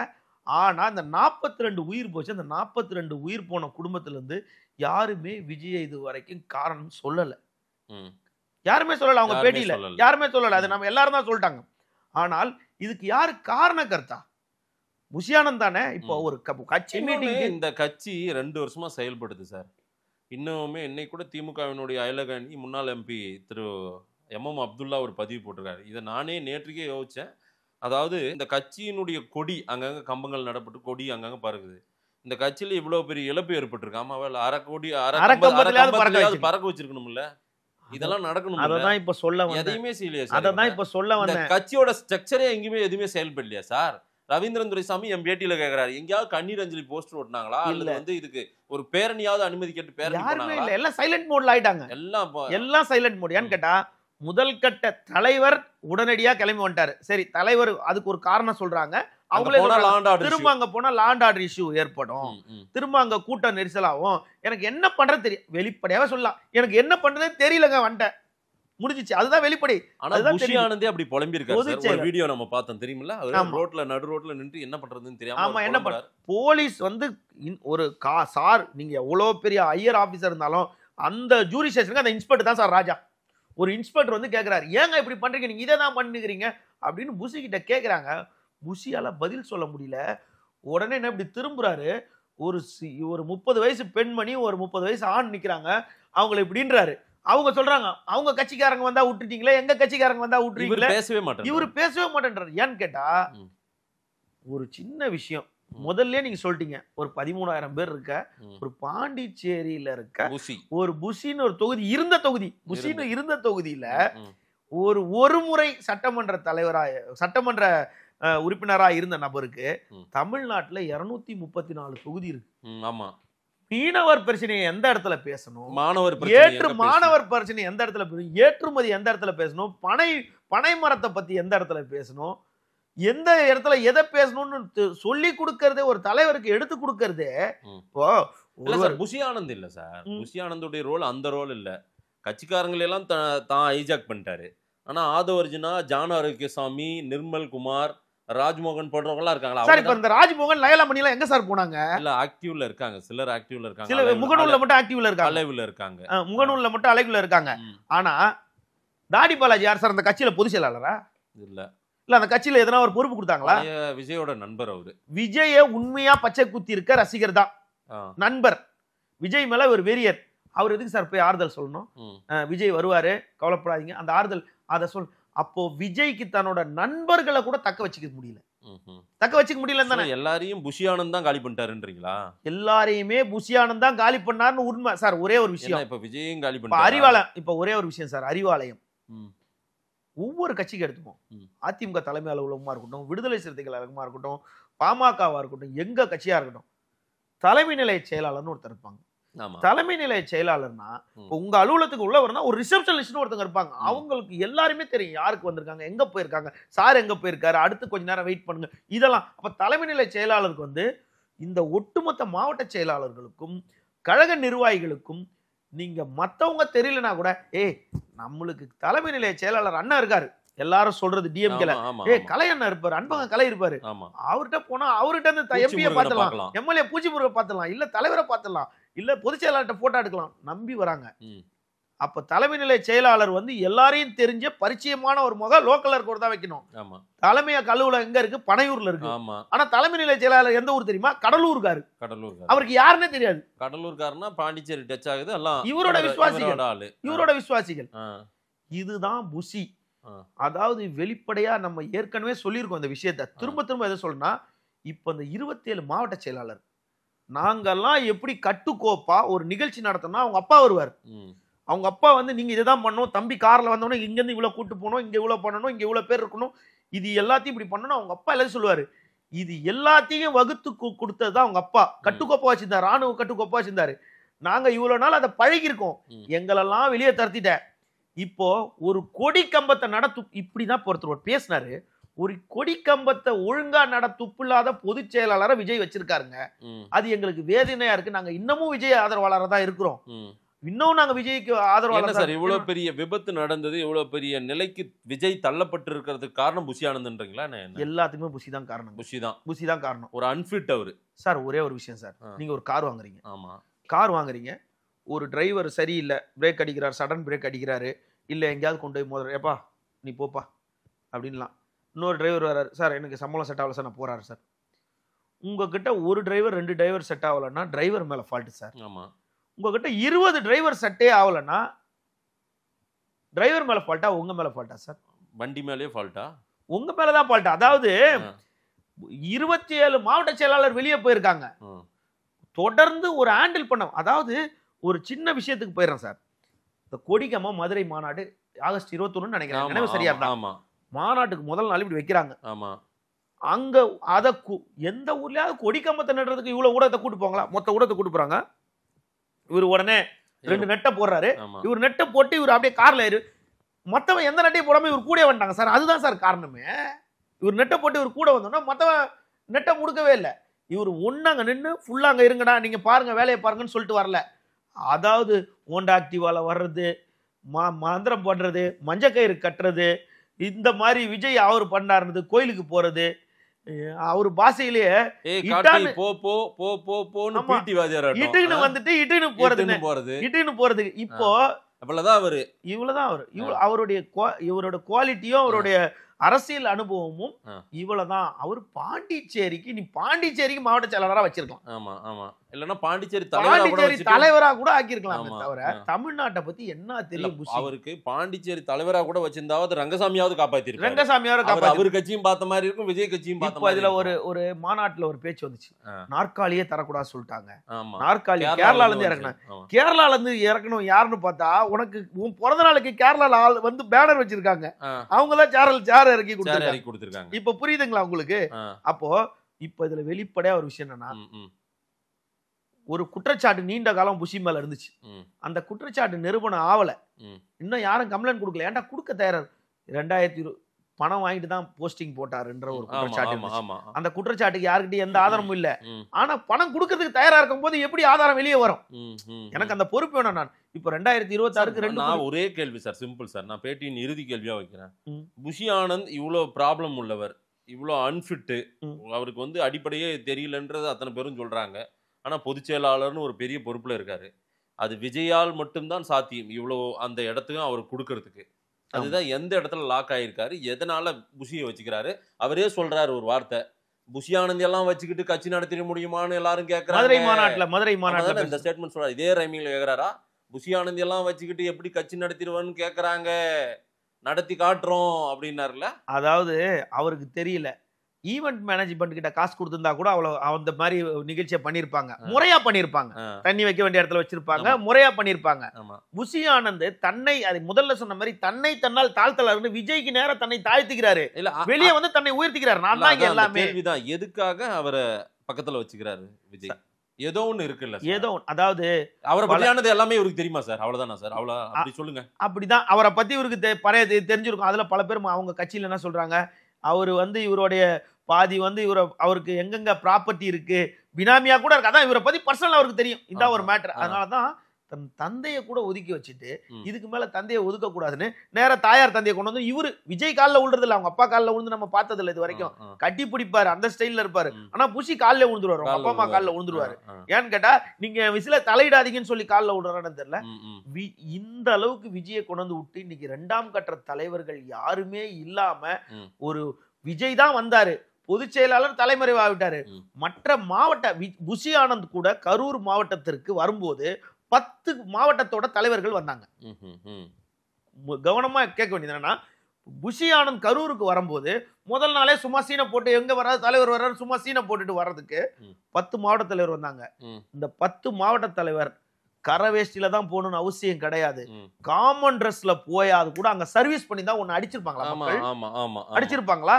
ஆனா இந்த 42 உயிர் போச்சு. அந்த 42 உயிர் போன குடும்பத்துல இருந்து யாருமே விஜய் இது வரைக்கும் காரணம் சொல்லல. ம். யாருமே சொல்லல. அவங்க யாருமே பேட்டியில சொல்லல. யாருமே சொல்லல. அது நம்ம எல்லாரும் தான் சொல்லிட்டாங்க. ஆனால் இதுக்கு யாரு காரணகர்த்தா? புஷியானந்த் தானே. இப்போ ஒரு கட்சி இன்னொன்னு, மீட்டிங் இந்த கட்சி 2 வருஷமா செயல்படுது சார். இன்னுமே இன்னைக்கு கூட திமுகவினுடைய அயலக அணி முன்னாள் எம்பி திரு MM அப்துல்லா ஒரு பதிவு போட்டிருக்காரு. இதை நானே நேற்றுக்கே யோசிச்சேன். அதாவது இந்த கட்சியினுடைய கொடி அங்கங்க கம்பங்கள் நடப்பட்டு கொடி அங்கங்க பறக்குது. இந்த கட்சியில இவ்வளவு பெரிய இழப்பு ஏற்பட்டிருக்கு. ஆமா, அரை கோடி கம்பத்திலாவது பறக்க வச்சிருக்கணும்ல. இதெல்லாம் நடக்கணும். அததான் இப்ப சொல்ல வந்தேன். எதையுமே செய்யலையா சார்? அததான் இப்ப சொல்ல இந்த வந்தேன். கட்சியோட ஸ்ட்ரக்சரே எங்கேயுமே எதுவுமே செயல்படலையா சார்? ரவீந்திரன் துரைசாமி என் பேட்டியில கேக்குறாரு, எங்கேயாவது கண்ணீர் அஞ்சலி போஸ்டர் ஓட்டினாங்களா? அல்லது வந்து இதுக்கு ஒரு பேரணியாவது அனுமதி கேட்டு பேரணி யாருமே பண்ணாங்களா? இல்ல. எல்லாம் சைலண்ட் மோட்ல ஆயிட்டாங்க. எல்லாம் சைலண்ட் மோட். ஏன்னு கேட்டா முதல் கட்ட தலைவர் உடனடியா கிளம்பி வந்துட்டாரு. சரி, தலைவர் அதுக்கு ஒரு காரணம் சொல்றாங்க. அவங்களே திரும்ப அங்க போனா லாண்ட் ஆர்டர் இஷ்யூ ஏற்படும், திரும்ப அங்க கூட்ட நெரிசலாகும். எனக்கு என்ன பண்றது தெரியும், வெளிப்படையாவே சொல்லலாம். எனக்கு என்ன பண்றதே தெரியலங்க, வந்துட்டேன், முடிஞ்சிச்சு. அதுதான் வெளிப்படை. ஆனந்தே அப்படி புலம்பி இருக்காரு. ஒரு வீடியோ நம்ம பார்த்தோம் தெரியுமில்ல, ரோட்ல நடு ரோட்ல நின்று என்ன பண்றதுன்னு தெரியாம. ஆமா, என்ன பண்ற போலீஸ் வந்து ஒரு சார், நீங்க எவ்வளவு பெரிய ஹையர் ஆபீசர் இருந்தாலும் அந்த ஜூரி ஸ்டேஷனுக்கு அந்த இன்ஸ்பெக்டர் தான் சார் ராஜா. ஒரு இன்ஸ்பெக்டர் வந்து கேட்கிறாரு, ஏங்க இப்படி பண்றீங்க, நீங்க இதை தான் பண்ணுகிறீங்க அப்படின்னு புஷி கிட்ட கேட்கறாங்க. புஷியால பதில் சொல்ல முடியல. உடனே என்ன இப்படி திரும்புறாரு, ஒரு 30 வயசு பெண்மணி ஒரு 30 வயசு ஆண் நிக்கிறாங்க, அவங்களை இப்படின்றாரு. அவங்க சொல்றாங்க, அவங்க கட்சிக்காரங்க வந்தா விட்டுட்டீங்களே, எங்க கட்சிக்காரங்க வந்தா விட்டுறீங்களே. இவரு பேசவே மாட்டேன்றாரு. ஏன்னு கேட்டா ஒரு சின்ன விஷயம், முதல்ல நீங்க சொல்லிட்டீங்க, ஒரு 13,000 பேர் இருக்க ஒரு பாண்டிச்சேரியில இருக்க ஒரு புஷின்னு ஒரு தொகுதி இருந்த தொகுதி, புஷின்னு இருந்த தொகுதியில ஒரு முறை சட்டமன்ற உறுப்பினரா இருந்த நபருக்கு தமிழ்நாட்டுல 234 தொகுதி இருக்கு. ஆமா, மீனவர் பிரச்சனையை எந்த இடத்துல பேசணும், மாணவர் மாணவர் பிரச்சனை எந்த இடத்துல பேசணும், ஏற்றுமதி எந்த இடத்துல பேசணும், பனை மரத்தை பத்தி எந்த இடத்துல பேசணும், எந்த இடத்துல எதை பேசணும்னு சொல்லி கொடுக்கறதே ஒரு தலைவருக்கு எடுத்து கொடுக்கறதே. இப்போ புஷி ஆனந்த் இல்ல சார், புஷி ஆனந்துடைய ரோல் அந்த ரோல் இல்ல. கட்சிக்காரங்களெல்லாம் தான் ஹைஜாக் பண்ணிட்டாரு. ஆனா ஆதவர்ஜுனா, ஜான் ஆரோக்கியசாமி, நிர்மல் குமார், ராஜ்மோகன் போன்றவங்கலாம் இருக்காங்களா? சார் இப்ப இந்த ராஜ்மோகன் லயலா மணிலாம் எங்க சார் போனாங்க? இல்ல ஆக்டிவ்ல இருக்காங்க, சிலர் ஆக்டிவ்ல இருக்காங்க, சில முகநூல்ல மட்டும் ஆக்டிவ்ல இருக்காங்க, அலைவுல இருக்காங்க, முகநூல்ல மட்டும் அலைவுல இருக்காங்க. ஆனா தாடி பாலாஜி யார் சார் அந்த கட்சியில பொதுச் செயலாளரா? இல்ல இல்ல அந்த கட்சியில எதனா ஒரு பொறுப்பு கொடுத்தாங்களா? விஜயோட நண்பர் அவரு. விஜய உண்மையா பச்சை குத்தி இருக்க ரசிகர் தான், நண்பர். விஜய் மேல ஒரு வெறியர். அவர் எதுக்கு சார் போய் ஆறுதல் சொல்லணும்? விஜய் வருவாரு, கவலைப்படாதீங்க, அந்த ஆறுதல் அதை சொல். அப்போ விஜய்க்கு தன்னோட நண்பர்களை கூட தக்க வச்சுக்க முடியல, தக்க வச்சுக்க முடியல தானே. எல்லாரையும் புஷி ஆனந்த் தான் காலி பண்ணிட்டாருன்றீங்களா? எல்லாரையுமே புஷி ஆனந்த் தான் காலி பண்ணாருன்னு உண்மை சார். ஒரே ஒரு விஷயம், இப்ப விஜயும் காலி பண்ணாரு. அறிவாலயம், இப்ப ஒரே ஒரு விஷயம் சார், அறிவாலயம் ஒவ்வொரு கட்சிக்கு எடுத்துப்போம். அதிமுக தலைமை அலுவலகமா இருக்கட்டும், விடுதலை சிறுத்தைகள் அலுவலகமா இருக்கட்டும், பாமகவா இருக்கட்டும், எங்க கட்சியா இருக்கட்டும், தலைமை நிலைய செயலாளர்னு ஒருத்தர் இருப்பாங்க. தலைமை நிலைய செயலாளர்னா உங்க அலுவலகத்துக்கு உள்ள வரனா ஒரு ரிசப்ஷனிஸ்ட் ஒருத்தங்க இருப்பாங்க. அவங்களுக்கு எல்லாருமே தெரியும் யாருக்கு வந்திருக்காங்க, எங்க போயிருக்காங்க, சார் எங்க போயிருக்காரு, அடுத்து கொஞ்ச நேரம் வெயிட் பண்ணுங்க, இதெல்லாம். அப்ப தலைமை நிலைய செயலாளருக்கு வந்து இந்த ஒட்டுமொத்த மாவட்ட செயலாளர்களுக்கும் கழக நிர்வாகிகளுக்கும் நீங்க மத்தவங்க தெரியலனா கூட நம்மளுக்கு தலைமை நிலைய செயலாளர் அண்ணா இருக்காரு, எல்லாரும் சொல்றது டிஎம்கேல கலை அண்ணா இருப்பாரு, அன்பக கலை இருப்பாரு, அவர்கிட்ட போனா அவர்கிட்ட இருந்து எம்பியை பார்த்துடலாம், எம்எல்ஏ பூச்சிமுருகை பார்த்துடலாம், இல்ல தலைவரை பார்த்துடலாம், இல்ல பொதுச் செயலாளர்கிட்ட போட்டோ எடுக்கலாம், நம்பி வராங்க. அப்ப தலைமை நிலைய செயலாளர் வந்து எல்லாரையும் தெரிஞ்ச பரிச்சயமான ஒரு முகம் லோக்கல்ல இருக்கவர் தான் வைக்கணும். தலைமைய கல்லூரில எங்க இருக்கு? பனையூர்ல இருக்கு. ஆனா தலைமை நிலைய செயலாளர் எந்த ஊர் தெரியுமா? கடலூர்காரு. அவருக்கு யாருன்னே தெரியாது. கடலூர்காரனா பாண்டிச்சேரி டச் ஆகுது, எல்லாம் இவரோட விசுவாசிகள், இவரோட விசுவாசிகள். இதுதான் புஷி. அதாவது வெளிப்படையா நம்ம ஏற்கனவே சொல்லியிருக்கோம் இந்த விஷயத்த, திரும்ப திரும்ப எதை சொல்றேன்னா, இப்ப இந்த 27 மாவட்ட செயலாளர் நாங்கெல்லாம் எப்படி கட்டுக்கோப்பா ஒரு நிகழ்ச்சி நடத்தணும்னா அவங்க அப்பா வருவார். அவங்க அப்பா வந்து நீங்க இதுதான் பண்ணணும், தம்பி கார்ல வந்தோடனே இங்க இருந்து இவ்வளவு கூட்டு போகணும், இங்க இவ்வளவு பண்ணணும், இங்க இவ்வளவு பேர் இருக்கணும், இது எல்லாத்தையும் இப்படி பண்ணணும். அவங்க அப்பா எல்லாரும் சொல்லுவாரு. இது எல்லாத்தையும் வகுத்து கொடுத்ததுதான் அவங்க அப்பா. கட்டுக்கோப்பா வச்சிருந்தாரு, ராணுவ கட்டுக்கோப்பா வச்சிருந்தாரு. நாங்க இவ்வளவு நாள் அதை பழகிருக்கோம், எங்களெல்லாம் வெளியே தரத்திட்ட. இப்போ ஒரு கொடி கம்பத்தை நடத்து இப்படிதான் ஒருத்தர் பேசினாரு. ஒரு கொடி கம்பத்தை ஒழுங்கா நடத்துப்பு இல்லாத பொதுச் செயலாளரை விஜய் வச்சிருக்காருங்க. அது எங்களுக்கு வேதனையா இருக்கு. நாங்க இன்னமும் விஜய் ஆதரவாளராக தான் இருக்கிறோம். இன்னும் நாங்க விஜய்க்கு ஆதரவாளர் சார். இவ்வளவு பெரிய விபத்து நடந்தது, இவ்வளவு பெரிய நிலைக்கு விஜய் தள்ளப்பட்டு இருக்கிறதுக்கு காரணம் புஷி ஆனந்த்ன்றீங்களா? எல்லாத்துக்குமே புஷி தான் காரணம். புஷி தான் காரணம். ஒரு அன்ஃபிட் அவரு சார். ஒரே ஒரு விஷயம் சார், நீங்க ஒரு கார் வாங்குறீங்க. ஆமா, கார் வாங்குறீங்க, ஒரு டிரைவர் சரியில்லை, பிரேக் அடிக்கிறார், சடன் பிரேக் அடிக்கிறாரு, இல்ல எங்கேயாவது கொண்டு போய் மோதுற, ஏப்பா நீ போப்பா அப்படின்லாம். இன்னொரு டிரைவர் வர்றாரு, சார் எனக்கு சம்பளம் செட் ஆகல சார், நான் போறாரு சார். உங்ககிட்ட ஒரு டிரைவர் 2 டிரைவர் செட் ஆகலன்னா டிரைவர் மேல ஃபால்ட் சார். ஆமா, உங்ககிட்ட 20 டிரைவர் செட்டே ஆகலன்னா டிரைவர் மேல ஃபால்ட்டா உங்க மேல ஃபால்ட்டா சார்? வண்டி மேலேயே ஃபால்ட்டா? உங்க மேலதான் ஃபால்ட்டா. அதாவது 27 மாவட்ட செயலாளர் வெளியே போயிருக்காங்க, தொடர்ந்து ஒரு ஹேண்டில் பண்ண. அதாவது ஒரு சின்ன விஷயத்துக்கு போயிடுறேன் சார். இந்த கொடிகம மதுரை மாநாடு ஆகஸ்ட் 21 நினைக்கிறேன், நினைவு சரியா இருந்தா. மாநாட்டுக்கு முதல் நாள் இப்படி வைக்கிறாங்க. ஆமா, அங்க அத எந்த ஊர்லயாவது கொடிக்கம்பத்தை நடுறதுக்கு இவ்வளவு ஊடகத்தை கூட்டு போங்களா? மொத்த ஊடகத்தை கூட்டு போறாங்க. இவர் உடனே 2 நெட்டை போடுறாரு. இவர் நெட்டை போட்டு இவர் அப்படியே கார்ல ஏறு, மத்தவன் எந்த நெட்டையும் போடாம இவர் கூட வந்துட்டாங்க சார். அதுதான் சார் காரணமே. இவர் நெட்டை போட்டு இவர் கூட வந்தோம்னா மத்தவன் நெட்டை முடுக்கவே இல்லை. இவர் ஒன்னாங்க நின்று ஃபுல்லா அங்க இருங்கடா, நீங்க பாருங்க வேலையை பாருங்கன்னு சொல்லிட்டு வரல. அதாவது ஹோண்டா ஆக்டிவால வர்றது, மந்திரம் பண்றது, மஞ்சக்கயிறு கட்டுறது, இந்த மாதிரி விஜய் அவர் பண்ணாருது, கோயிலுக்கு போறது, அவர் பாசையிலேயே வந்துட்டு போறது. இப்போ இவரோட குவாலிட்டியும் அவருடைய அரசியல் அனுபவமும் இவ்வளவுதான். அவர் பாண்டிச்சேரிக்கு மாவட்ட செயலாளரா வச்சிருக்கலாம். ஆமா ஆமா, இல்லன்னா பாண்டிச்சேரி தலைவரா கூட ஆக்கியிருக்கலாம். தவிர தமிழ்நாட்டை பத்தி என்ன தெரியும் அவருக்கு? பாண்டிச்சேரி தலைவரா கூட வச்சிருந்தாவது ரங்கசாமியாவது காப்பாத்திருக்கு. ரங்கசாமியாவது அவர் கட்சியும் பார்த்த மாதிரி இருக்கும், விஜய் கட்சியும் பார்த்த. இதுல ஒரு மாநாட்டுல ஒரு பேச்சு வந்துச்சு, நாற்காலியே தரக்கூடாது சொல்லிட்டாங்க. நாற்காலி கேரளால இருந்து இறக்கணும். கேரளால இருந்து இறக்கணும் யாருன்னு பார்த்தா, உனக்கு உன் பிறந்த நாளுக்கு கேரளால ஆள் வந்து பேனர் வச்சிருக்காங்க, அவங்கதான் சேர் இறக்கி கொடுத்திருக்காங்க. இப்ப புரியுதுங்களா உங்களுக்கு? அப்போ இப்ப இதுல வெளிப்படையா ஒரு விஷயம் என்னன்னா, ஒரு குற்றச்சாட்டு நீண்ட காலம் புஷி மேல இருந்துச்சு. அந்த குற்றச்சாட்டு நிரூபணம் ஆவல. இன்னும் யாரும் கம்ப்ளைண்ட் கொடுக்கல. ஏன்டா கொடுக்க தயாரா 2020 பணம் வாங்கிட்டு தான் போஸ்டிங் போட்டாருன்ற ஒரு குற்றச்சாட்டு. அந்த குற்றச்சாட்டுக்கு யாருக்கிட்டையும் எந்த ஆதாரமும் இல்ல. ஆனா பணம் கொடுக்கறதுக்கு தயாரா இருக்கும் போது எப்படி ஆதாரம் வெளியே வரும்? எனக்கு அந்த பொறுப்பு வேணும். நான் இப்ப 2026 நான் ஒரே கேள்வி சார், சிம்பிள் சார், நான் பேட்டியின் இறுதி கேள்வியா வைக்கிறேன். புஷி ஆனந்த் இவ்வளவு ப்ராப்ளம் உள்ளவர், இவ்வளோ அன்ஃபிட்டு, அவருக்கு வந்து அடிப்படையே தெரியலன்றது அத்தனை பேரும் சொல்றாங்க. ஆனா பொதுச் செயலாளர்னு ஒரு பெரிய பொறுப்புல இருக்காரு. அது விஜயால் மட்டும்தான் சாத்தியம் இவ்வளோ அந்த இடத்துக்கும் அவர் கொடுக்கறதுக்கு. அதுதான் எந்த இடத்துல லாக் ஆயிருக்காரு, எதனால புஷியை வச்சுக்கிறாரு. அவரே சொல்றாரு ஒரு வார்த்தை, புஷி ஆனந்த் எல்லாம் வச்சுக்கிட்டு கட்சி நடத்திட முடியுமான்னு எல்லாரும் கேட்கறாங்க. மதுரை மாநாட்டுல இந்த ஸ்டேட்மெண்ட் சொல்றாரு. இதே ரைமிங்ல கேட்கறாரா, புஷி ஆனந்த் எல்லாம் வச்சுக்கிட்டு எப்படி கட்சி நடத்திடுவான்னு கேட்கறாங்க, நடத்தி காட்டுறோம் அப்படின்னாருல. அதாவது அவருக்கு தெரியல, ஈவென்ட் மேனேஜ்மெண்ட் கிட்ட காசு கொடுத்திருந்தா கூட அவ்வளவு அந்த மாதிரி நிகழ்ச்சியை பண்ணிருப்பாங்க, முறையா பண்ணிருப்பாங்க, தண்ணி வைக்க வேண்டிய இடத்துல வச்சிருப்பாங்க, முறையா பண்ணிருப்பாங்க. புஷி ஆனந்த் தன்னை, அது முதல்ல சொன்ன மாதிரி தன்னை தன்னால் தாழ்த்தலாரு, விஜய்க்கு நேரம் தன்னை தாழ்த்திக்கிறாரு, வெளியே வந்து தன்னை உயர்த்திக்கிறாரு. நான் தான் இங்க எல்லாமே. கேள்விதான், எதுக்காக அவரை பக்கத்துல வச்சுக்கிறாரு விஜய்? ஏதோ ஒண்ணு இருக்குல்ல, ஏதோ அதாவது அவரை பத்தியானது எல்லாமே இவருக்கு தெரியுமா சார்? அவ்வளவுதானா சார்? அவ்வளவு அப்படி சொல்லுங்க. அப்படிதான் அவரை பத்தி இவருக்கு தெரிஞ்சிருக்கும். அதுல பல பேர் அவங்க கட்சியில என்ன சொல்றாங்க, அவரு வந்து இவருடைய பாதி வந்து அவருக்கு எங்கெங்க ப்ராப்பர்ட்டி இருக்கு, பினாமியா கூட இருக்கு, அதான் இவரை பத்தி பர்சனல் அவருக்கு தெரியும். இதான் ஒரு மேட்டர். அதனாலதான் தன் தந்தையை கூட ஒதுக்கி வச்சுட்டு இதுக்கு மேல தந்தையை ஒதுக்க கூடாதுன்னு நேர தாயார் தந்தையை கொண்டு வந்து, இவரு விஜய் காலில் விழுறது இல்ல, அவங்க அப்பா காலில் விழுந்து நம்ம பார்த்தது இல்லை இது வரைக்கும். கட்டி பிடிப்பாரு, அந்த ஸ்டைல்ல இருப்பாரு. ஆனா புஷி காலில் விழுந்துருவாரு, அவங்க அப்பா அம்மா காலில் விழுந்துருவாரு. ஏன்னு கேட்டா, நீங்க விசில தலையிடாதீங்கன்னு சொல்லி காலில் விடுறான்னு தெரியல. இந்த அளவுக்கு விஜயை கொண்டு வந்து விட்டு இன்னைக்கு 2ஆம் கட்ட தலைவர்கள் யாருமே இல்லாம ஒரு விஜய் தான் வந்தாரு, பொதுச் செயலாளர் தலைமறைவாகிட்டாரு. மற்ற மாவட்ட புஷி ஆனந்த் கூட கரூர் மாவட்டத்திற்கு வரும்போது 10 மாவட்டத்தோட தலைவர்கள் வந்தாங்க. கவனமா கேட்க வேண்டியது என்னன்னா, புஷி ஆனந்த் கரூருக்கு வரும்போது முதல் நாளே சும்மா சீனை போட்டு எங்க வராது தலைவர் வர்றாரு சும்மா சீனை போட்டுட்டு வர்றதுக்கு 10 மாவட்ட தலைவர் வந்தாங்க. இந்த 10 மாவட்ட தலைவர் கரவேஷ்டில தான் போகணும்னு அவசியம் கிடையாது. காமன் ட்ரெஸ்ல போயாது கூட அங்க சர்வீஸ் பண்ணி தான் ஒன்னு அடிச்சிருப்பாங்களா? அடிச்சிருப்பாங்களா?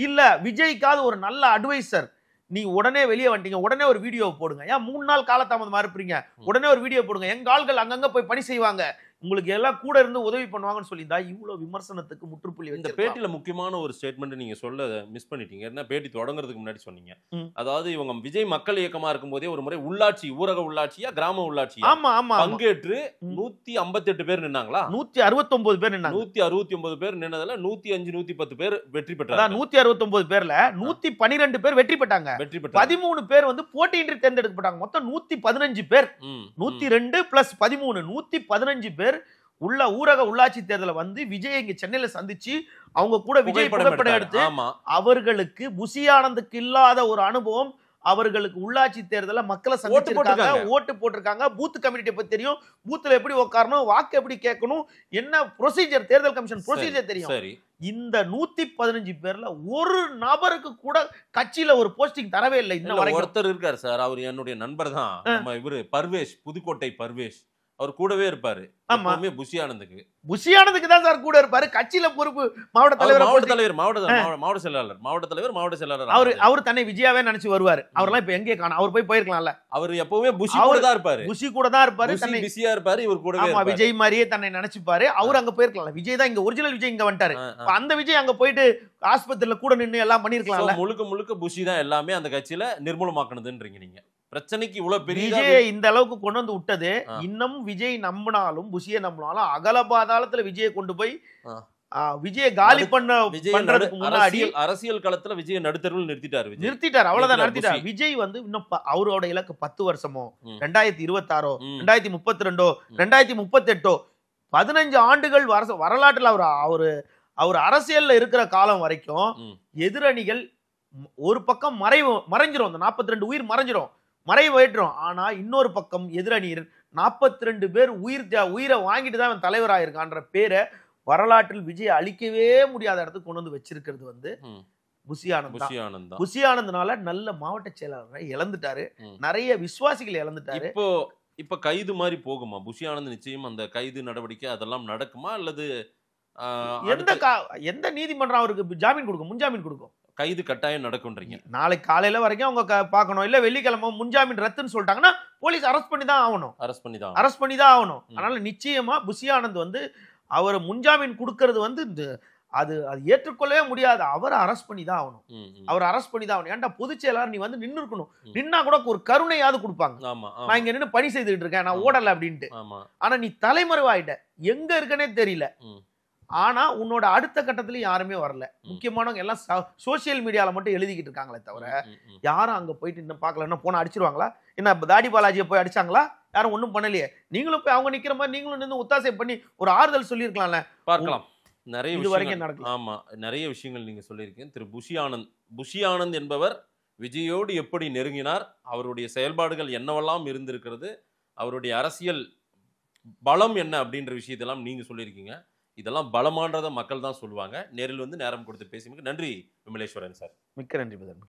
இல்ல விஜய்க்காவது ஒரு நல்ல அட்வைசர், நீ உடனே வெளியே வந்துட்டீங்க, உடனே ஒரு வீடியோ போடுங்க, ஏன் 3 நாள் காலதாமதமா இருப்பீங்க, உடனே ஒரு வீடியோ போடுங்க, எங்க ஆள்கள் அங்கங்க போய் பணி செய்வாங்க, உங்களுக்கு எல்லாம் கூட இருந்து உதவி பண்ணுவாங்கன்னு சொல்லியிருந்தா இவ்வளவு விமர்சனத்துக்கு முற்றுப்புள்ளி இந்த பேட்டியில முக்கியமான ஒரு ஸ்டேட்மெண்ட் நீங்க சொல்ல மிஸ் பண்ணிட்டீங்க. என்ன பேட்டி தொடங்குறதுக்கு முன்னாடி சொன்னீங்க, அதாவது இவங்க விஜய் மக்கள் இயக்கமா இருக்கும் போதே ஒரு முறை உள்ளாட்சி, ஊரக உள்ளாட்சியா கிராம உள்ளாட்சியா பங்கேற்று 158 பேர் நின்னாங்களா? 169 பேர் நின்னாங்க. 169 பேர் நின்னதுல 105 110 பேர் வெற்றி பெற்றாங்க. 169 பேர்ல 112 பேர் வெற்றி பெற்றாங்க. 13 பேர் வந்து போட்டியின்றி தேர்ந்தெடுக்கப்பட்டாங்க. மொத்தம் 115 பேர். 102 பிளஸ் 13 115 பேர் உள்ள ஊரக உள்ளாட்சி தேர்தல வந்து விஜய் இங்க சென்னையில சந்திச்சு அவங்க கூட விஜய் புகைப்படம் எடுத்து, அவர்களுக்கு புஷி ஆனந்துக்கு இல்லாத ஒரு அனுபவம், அவர்களுக்கு உள்ளாட்சி தேர்தல மக்களை சந்திச்சிருக்காங்க, ஓட்டு போட்டிருக்காங்க, பூத் கமிட்டி பத்தி தெரியும், பூத்துல எப்படி உட்காரணும், வாக்கு எப்படி கேட்கணும், என்ன ப்ரொசீஜர், தேர்தல் கமிஷன் ப்ரொசீஜர் தெரியும். இந்த 115 பேர்ல ஒரு நபருக்கு கூட கட்சியில ஒரு போஸ்டிங் தரவே இல்லை. இன்னும் வரைக்கும் ஒருத்தர் இருக்காரு சார், அவர் என்னுடைய நண்பர் தான், நம்ம இவரு பர்வேஷ், புதுக்கோட்டை பர்வேஷ், அவர் கூடவே இருப்பாரு. புஷி ஆனந்துக்கு தான் சார் கூட இருப்பாரு. கட்சியில பொறுப்பு மாவட்ட தலைவர், மாவட்ட செயலாளர் அவர் தன்னை விஜயாவே நினைச்சு வருவாரு. அவர்லாம் இப்ப எங்கே காணோம், அவர் போயிருக்கலாம்ல. அவர் எப்பவுமே புஷி கூட தான் இருப்பாரு, புஷி கூட தான் இருப்பாரு, தன்னை பிஸியா இருப்பாரு, இவர் கூட விஜய் மாதிரியே தன்னை நினைச்சுப்பாரு. அவர் அங்க போயிருக்கலாம்ல. விஜய் தான் இங்க ஒரிஜினல் விஜய் இங்க வந்துட்டாரு. அந்த விஜய் அங்க போயிட்டு ஆஸ்பத்திரியில கூட நின்னு எல்லாம் பண்ணிருக்கலாம்ல. முழுக்க புஷி தான் எல்லாமே அந்த கட்சியில நிர்மூலமாக்கணுதுன்றீங்க நீங்க. பிரச்சனைக்கு இவ்வளவு பெரிய விஜய் இந்த அளவுக்கு கொண்டு வந்து விட்டது. இன்னும் விஜய் நம்பினாலும் புஷியை நம்பினாலும் அகல பாதாளத்துல விஜயை கொண்டு போய் விஜயை காலி பண்றதுக்கு முன்னாடி அரசியல் களத்துல விஜய் நடுத்தருவில் நிறுத்திட்டார். அவ்வளவுதான் நிறுத்திட்டார். விஜய் வந்து இன்னும் அவரோட இலக்கு 10 வருஷமோ, 2026 2032 2038 15 ஆண்டுகள் வரலாற்றுல அவர் அரசியல்ல இருக்கிற காலம் வரைக்கும் எதிரணிகள் ஒரு பக்கம் மறைஞ்சிரும், அந்த 42 உயிர் மறைஞ்சிரும், மறைவேற்றும். ஆனா இன்னொரு பக்கம் எதிரணியர் 42 பேர் உயிரை வாங்கிட்டு தான் தலைவராக இருக்கான்ற பேரை வரலாற்றில் விஜய் அழிக்கவே முடியாத இடத்துக்கு கொண்டு வந்து வச்சிருக்கிறது வந்து புஷி ஆனந்த். புஷி ஆனந்த்னால நல்ல மாவட்ட செயலாளரை இழந்துட்டாரு, நிறைய விசுவாசிகளை இழந்துட்டாரு. இப்ப கைது மாதிரி போகுமா புஷி ஆனந்த்? நிச்சயம் அந்த கைது நடவடிக்கை அதெல்லாம் நடக்குமா? அல்லது எந்த நீதிமன்றம் அவருக்கு ஜாமீன் கொடுக்கும், முன்ஜாமீன் கொடுக்கும்? கைது கட்டாயம் நடக்கும்ன்றீங்க. நாளைக்கு காலையில வரைக்கும் அவங்க பார்க்கணும். இல்ல வெள்ளிக்கிழமை முன்ஜாமீன் ரத்துன்னு சொல்லிட்டாங்கன்னா போலீஸ் அரெஸ்ட் பண்ணி தான் ஆகணும். அரெஸ்ட் பண்ணி தான் ஆகணும். அதனால நிச்சயமா புஷி ஆனந்த் வந்து அவர் முன்ஜாமீன் கொடுக்கறது வந்து அது ஏற்றுக்கொள்ளவே முடியாது. அவரை அரெஸ்ட் பண்ணி தான் ஆகணும். அவர் அரெஸ்ட் பண்ணி தான் ஆகணும். ஏன்டா பொதுச் செயலாளர் நீ வந்து நின்று இருக்கணும். நின்னா கூட ஒரு கருணையாவது கொடுப்பாங்க. நான் இங்க நின்று பணி செய்துட்டு இருக்கேன், நான் ஓடல அப்படின்ட்டு. ஆனா நீ தலைமறைவாயிட்ட, எங்க இருக்கனே தெரியல. ஆனா உன்னோட அடுத்த கட்டத்துல யாருமே வரல. முக்கியமானவங்க எல்லாம் சோசியல் மீடியால மட்டும் எழுதிக்கிட்டு இருக்காங்களே தவிர யாரும் அங்க போயிட்டு இன்னும் பார்க்கலன்னா போனா அடிச்சிருவாங்களா? என்ன தாடி பாலாஜியை போய் அடிச்சாங்களா? யாரும் ஒன்றும் பண்ணலையே. நீங்களும் போய் அவங்க நிக்கிற மாதிரி நீங்களும் நின்று ஒத்தாசை பண்ணி ஒரு ஆறுதல் சொல்லியிருக்கலாம்ல. பார்க்கலாம். நிறைய வரைக்கும் நடக்கும். ஆமா, நிறைய விஷயங்கள் நீங்க சொல்லியிருக்கீங்க. திரு புஷி ஆனந்த் என்பவர் விஜயோடு எப்படி நெருங்கினார், அவருடைய செயல்பாடுகள் என்னவெல்லாம் இருந்திருக்கிறது, அவருடைய அரசியல் பலம் என்ன அப்படின்ற விஷயத்தெல்லாம் நீங்க சொல்லியிருக்கீங்க. இதெல்லாம் பலமானதை மக்கள் தான் சொல்லுவாங்க. நேரில் வந்து நேரம் கொடுத்து பேசினதுக்கு நன்றி விமலேஸ்வரன் சார். மிக்க நன்றி.